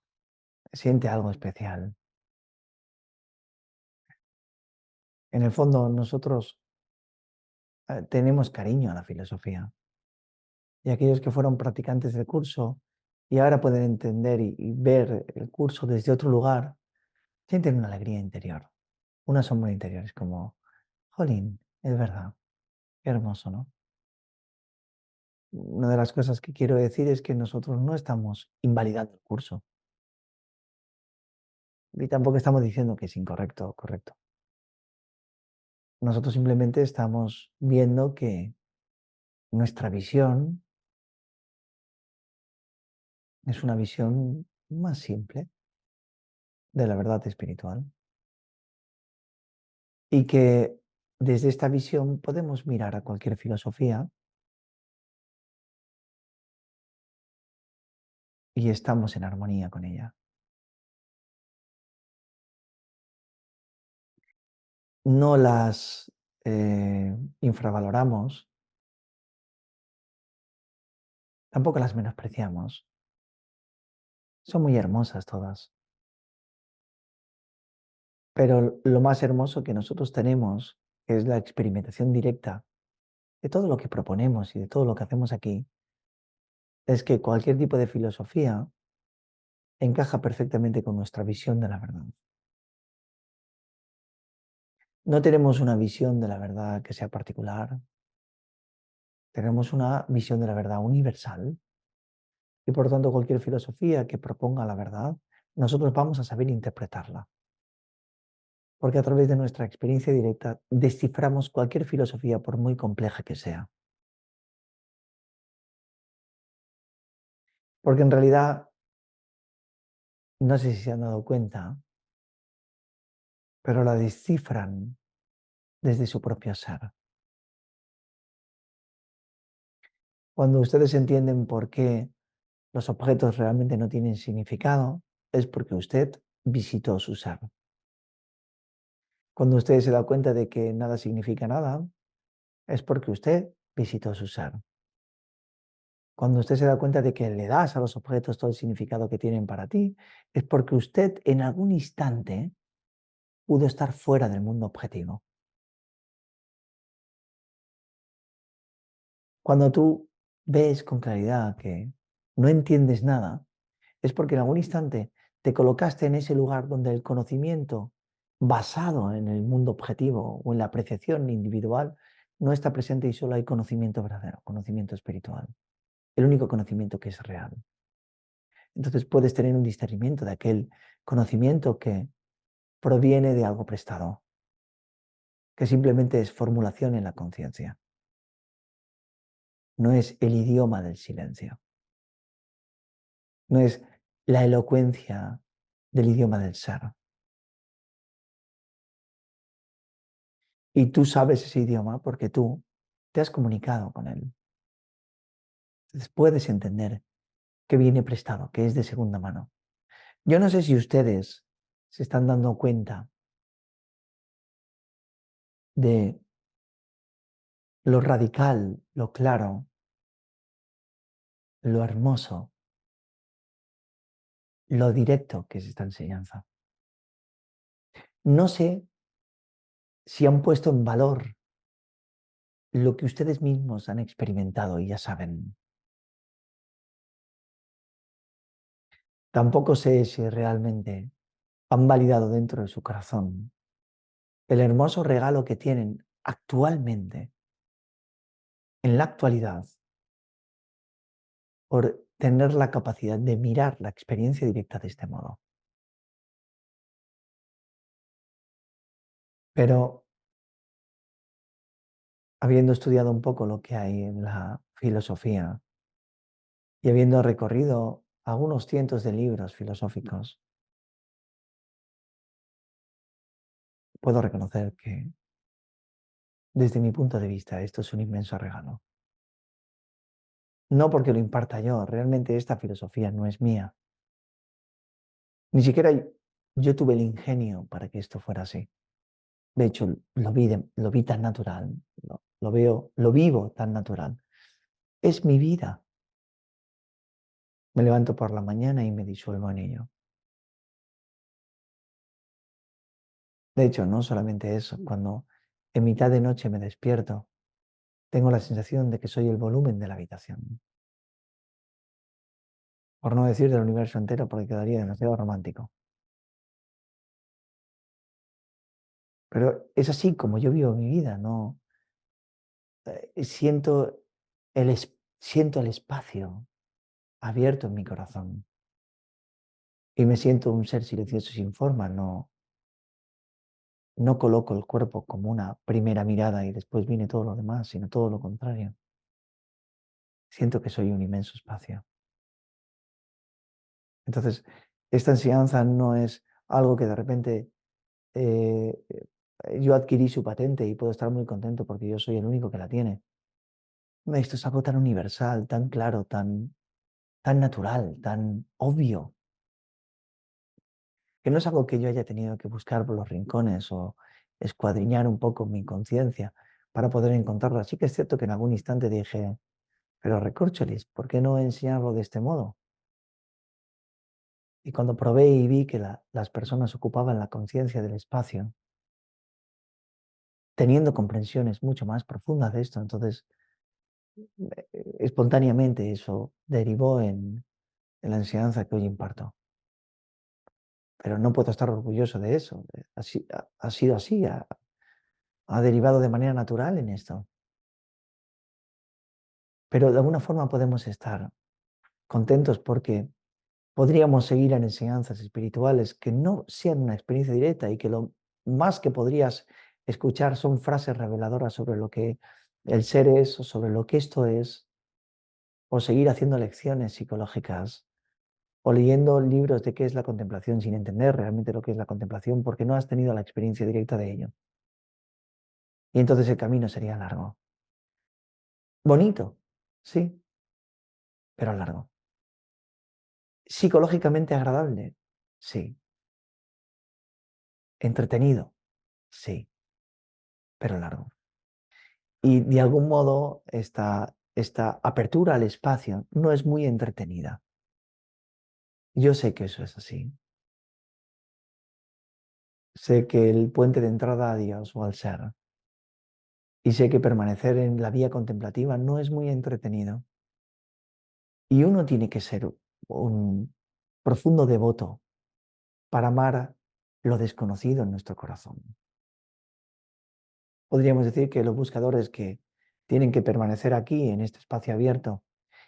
siente algo especial. En el fondo, nosotros tenemos cariño a la filosofía. Y aquellos que fueron practicantes del curso y ahora pueden entender y ver el curso desde otro lugar, sienten una alegría interior, una sombra interior. Es como, jolín, es verdad, qué hermoso, ¿no? Una de las cosas que quiero decir es que nosotros no estamos invalidando el curso y tampoco estamos diciendo que es incorrecto o correcto. Nosotros simplemente estamos viendo que nuestra visión es una visión más simple de la verdad espiritual y que desde esta visión podemos mirar a cualquier filosofía y estamos en armonía con ella. No las infravaloramos, tampoco las menospreciamos. Son muy hermosas todas. Pero lo más hermoso que nosotros tenemos, que es la experimentación directa de todo lo que proponemos y de todo lo que hacemos aquí, es que cualquier tipo de filosofía encaja perfectamente con nuestra visión de la verdad. No tenemos una visión de la verdad que sea particular, tenemos una visión de la verdad universal y por tanto cualquier filosofía que proponga la verdad nosotros vamos a saber interpretarla. Porque a través de nuestra experiencia directa desciframos cualquier filosofía, por muy compleja que sea. Porque en realidad, no sé si se han dado cuenta, pero la descifran desde su propio ser. Cuando ustedes entienden por qué los objetos realmente no tienen significado, es porque usted visitó su ser. Cuando usted se da cuenta de que nada significa nada, es porque usted visitó su ser. Cuando usted se da cuenta de que le das a los objetos todo el significado que tienen para ti, es porque usted en algún instante pudo estar fuera del mundo objetivo. Cuando tú ves con claridad que no entiendes nada, es porque en algún instante te colocaste en ese lugar donde el conocimiento basado en el mundo objetivo o en la apreciación individual no está presente y solo hay conocimiento verdadero, conocimiento espiritual, el único conocimiento que es real. Entonces puedes tener un discernimiento de aquel conocimiento que proviene de algo prestado, que simplemente es formulación en la conciencia. No es el idioma del silencio, no es la elocuencia del idioma del ser. Y tú sabes ese idioma porque tú te has comunicado con él. Entonces puedes entender que viene prestado, que es de segunda mano. Yo no sé si ustedes se están dando cuenta de lo radical, lo claro, lo hermoso, lo directo que es esta enseñanza. No sé si han puesto en valor lo que ustedes mismos han experimentado y ya saben. Tampoco sé si realmente han validado dentro de su corazón el hermoso regalo que tienen actualmente, en la actualidad, por tener la capacidad de mirar la experiencia directa de este modo. Pero habiendo estudiado un poco lo que hay en la filosofía y habiendo recorrido algunos cientos de libros filosóficos, puedo reconocer que, desde mi punto de vista, esto es un inmenso regalo. No porque lo imparta yo, realmente esta filosofía no es mía. Ni siquiera yo tuve el ingenio para que esto fuera así. De hecho, lo vi tan natural, lo veo, lo vivo tan natural. Es mi vida. Me levanto por la mañana y me disuelvo en ello. De hecho, no solamente eso, cuando en mitad de noche me despierto, tengo la sensación de que soy el volumen de la habitación. Por no decir del universo entero, porque quedaría demasiado romántico. Pero es así como yo vivo mi vida, ¿no? Siento siento el espacio abierto en mi corazón y me siento un ser silencioso sin forma, no coloco el cuerpo como una primera mirada y después viene todo lo demás, sino todo lo contrario. Siento que soy un inmenso espacio. Entonces, esta enseñanza no es algo que de repente eh, yo adquirí su patente y puedo estar muy contento porque yo soy el único que la tiene. Esto es algo tan universal, tan claro, tan natural, tan obvio, que no es algo que yo haya tenido que buscar por los rincones o escuadriñar un poco mi conciencia para poder encontrarlo. Así que es cierto que en algún instante dije, pero recórcholis, ¿por qué no enseñarlo de este modo? Y cuando probé y vi que las personas ocupaban la conciencia del espacio, teniendo comprensiones mucho más profundas de esto, entonces espontáneamente eso derivó en la enseñanza que hoy imparto. Pero no puedo estar orgulloso de eso. Ha sido así, ha derivado de manera natural en esto. Pero de alguna forma podemos estar contentos porque podríamos seguir en enseñanzas espirituales que no sean una experiencia directa y que lo más que podrías escuchar son frases reveladoras sobre lo que el ser es o sobre lo que esto es, o seguir haciendo lecciones psicológicas o leyendo libros de qué es la contemplación sin entender realmente lo que es la contemplación porque no has tenido la experiencia directa de ello. Y entonces el camino sería largo. Bonito, sí, pero largo. Psicológicamente agradable, sí. Entretenido, sí, pero largo. Y de algún modo esta apertura al espacio no es muy entretenida. Yo sé que eso es así. Sé que el puente de entrada a Dios o al ser. Y sé que permanecer en la vía contemplativa no es muy entretenido. Y uno tiene que ser un profundo devoto para amar lo desconocido en nuestro corazón. Podríamos decir que los buscadores que tienen que permanecer aquí en este espacio abierto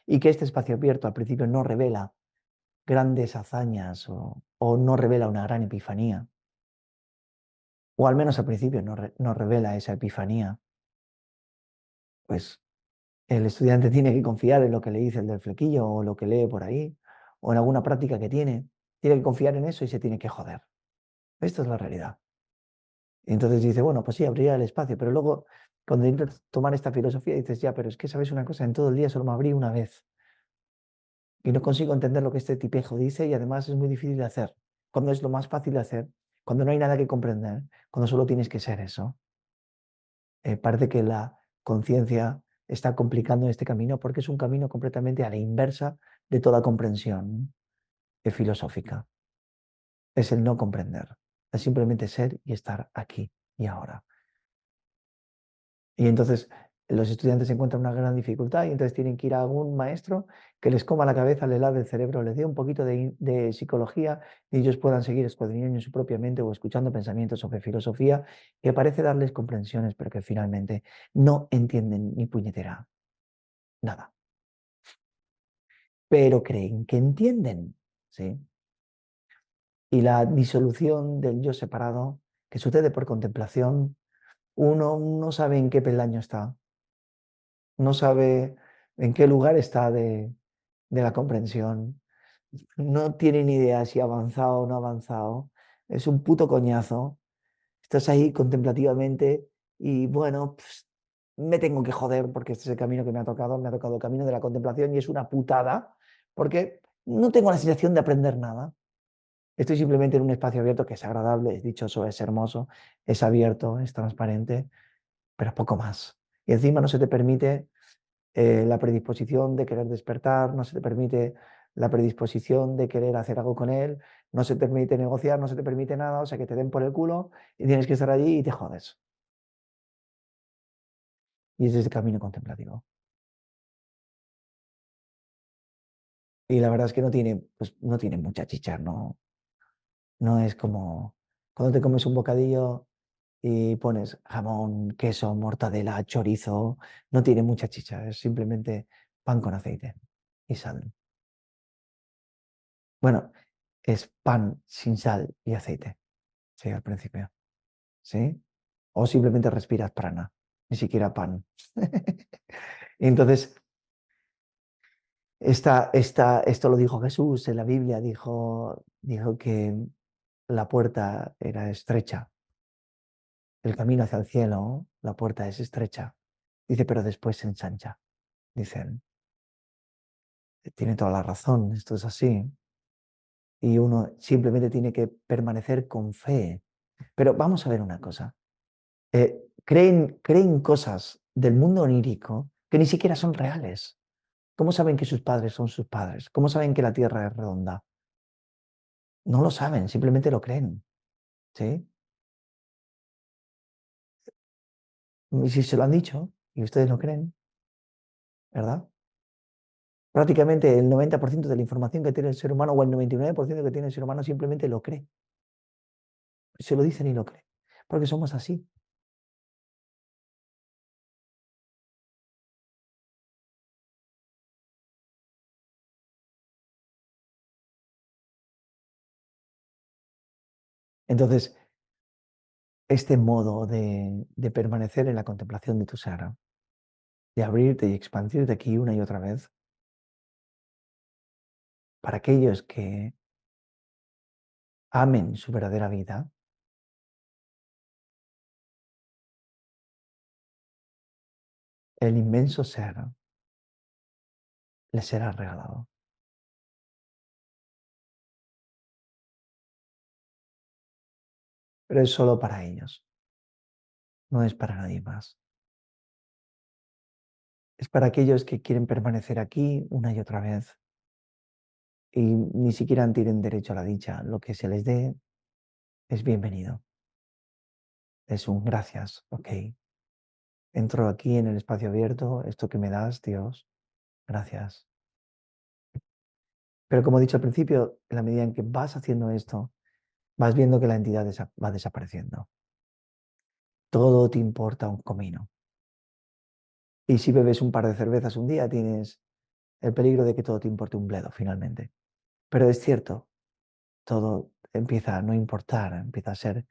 y que este espacio abierto al principio no revela grandes hazañas o no revela una gran epifanía, o al menos al principio no revela esa epifanía, pues el estudiante tiene que confiar en lo que le dice el del flequillo o lo que lee por ahí, o en alguna práctica que tiene que confiar en eso y se tiene que joder. Esto es la realidad. Y entonces dice, bueno, pues sí, abrirá el espacio, pero luego cuando intentas tomar esta filosofía dices, ya, pero es que sabes una cosa, en todo el día solo me abrí una vez y no consigo entender lo que este tipejo dice y además es muy difícil de hacer. Cuando es lo más fácil de hacer, cuando no hay nada que comprender, cuando solo tienes que ser eso. Parece que la conciencia está complicando este camino porque es un camino completamente a la inversa de toda comprensión filosófica. Es el no comprender, es simplemente ser y estar aquí y ahora. Y entonces los estudiantes encuentran una gran dificultad y entonces tienen que ir a algún maestro que les coma la cabeza, les lave el cerebro, les dé un poquito de psicología y ellos puedan seguir escudriñando su propia mente o escuchando pensamientos sobre filosofía que parece darles comprensiones, pero que finalmente no entienden ni puñetera nada. Pero creen que entienden, ¿sí? Y la disolución del yo separado, que sucede por contemplación, uno no sabe en qué peldaño está, no sabe en qué lugar está de la comprensión, no tiene ni idea si ha avanzado o no ha avanzado, es un puto coñazo, estás ahí contemplativamente y bueno, pues, me tengo que joder porque este es el camino que me ha tocado el camino de la contemplación y es una putada porque no tengo la sensación de aprender nada. Estoy simplemente en un espacio abierto que es agradable, es dichoso, es hermoso, es abierto, es transparente, pero poco más. Y encima no se te permite la predisposición de querer despertar, no se te permite la predisposición de querer hacer algo con él, no se te permite negociar, no se te permite nada, o sea que te den por el culo y tienes que estar allí y te jodes. Y ese es el camino contemplativo. Y la verdad es que no tiene, pues, no tiene mucha chicha, no, no es como cuando te comes un bocadillo y pones jamón, queso, mortadela, chorizo, no tiene mucha chicha, es simplemente pan con aceite y sal. Bueno, es pan sin sal y aceite, sí, al principio, ¿sí? O simplemente respiras prana, ni siquiera pan. Entonces, esto lo dijo Jesús en la Biblia, dijo que la puerta era estrecha, el camino hacia el cielo, la puerta es estrecha. Dice, pero después se ensancha, dicen. Tiene toda la razón, esto es así. Y uno simplemente tiene que permanecer con fe. Pero vamos a ver una cosa. Creen cosas del mundo onírico que ni siquiera son reales. ¿Cómo saben que sus padres son sus padres? ¿Cómo saben que la Tierra es redonda? No lo saben, simplemente lo creen. ¿Sí? Y si se lo han dicho y ustedes lo creen, ¿verdad? Prácticamente el 90% de la información que tiene el ser humano o el 99% que tiene el ser humano simplemente lo cree. Se lo dicen y lo cree. Porque somos así. Entonces, este modo de permanecer en la contemplación de tu ser, de abrirte y expandirte aquí una y otra vez, para aquellos que amen su verdadera vida, el inmenso ser les será regalado. Pero es solo para ellos, no es para nadie más. Es para aquellos que quieren permanecer aquí una y otra vez y ni siquiera tienen derecho a la dicha. Lo que se les dé es bienvenido. Es un gracias, ok. Entro aquí en el espacio abierto, esto que me das, Dios, gracias. Pero como he dicho al principio, en la medida en que vas haciendo esto, vas viendo que la entidad va desapareciendo. Todo te importa un comino. Y si bebes un par de cervezas un día, tienes el peligro de que todo te importe un bledo finalmente. Pero es cierto, todo empieza a no importar, empieza a ser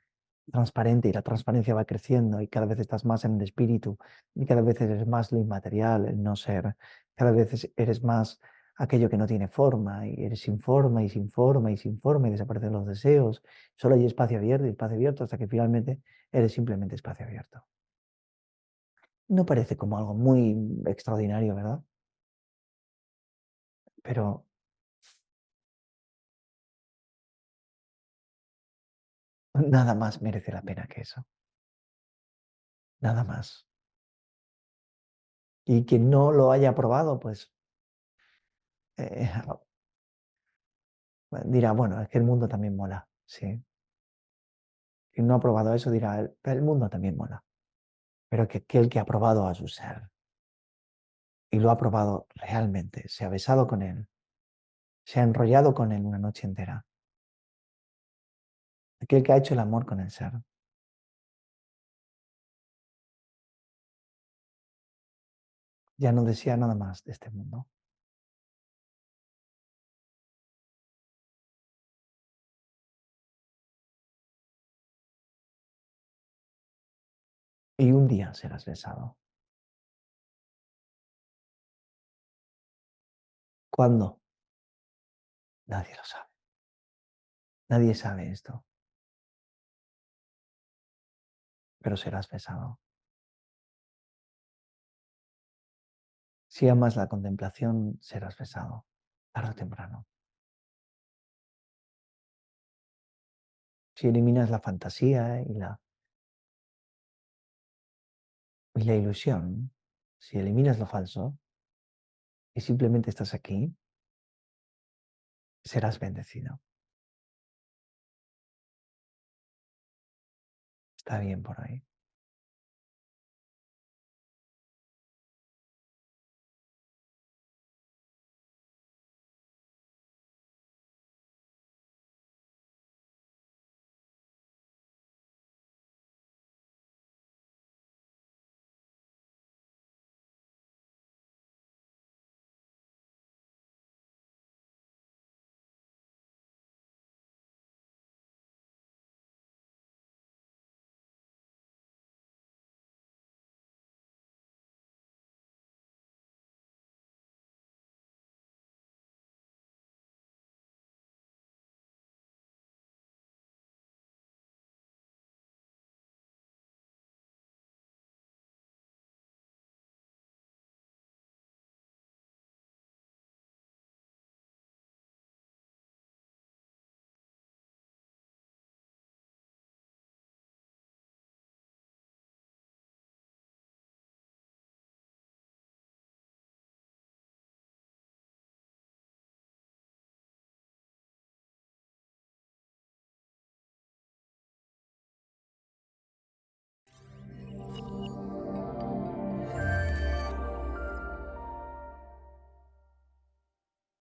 transparente y la transparencia va creciendo y cada vez estás más en el espíritu y cada vez eres más lo inmaterial, el no ser, cada vez eres más aquello que no tiene forma y eres sin forma y sin forma y sin forma y desaparecen los deseos, solo hay espacio abierto y espacio abierto hasta que finalmente eres simplemente espacio abierto. No parece como algo muy extraordinario, ¿verdad? Pero nada más merece la pena que eso, nada más. Y quien no lo haya probado, pues eh, dirá, bueno, es que el mundo también mola, sí. Quien no ha probado eso dirá, el mundo también mola. Pero que aquel que ha probado a su ser y lo ha probado realmente, se ha besado con él, se ha enrollado con él una noche entera, aquel que ha hecho el amor con el ser, ya no desea nada más de este mundo. Y un día serás besado. ¿Cuándo? Nadie lo sabe. Nadie sabe esto, pero serás besado. Si amas la contemplación, serás besado, tarde o temprano. Si eliminas la fantasía y la ilusión, si eliminas lo falso y simplemente estás aquí, serás bendecido. Está bien por ahí.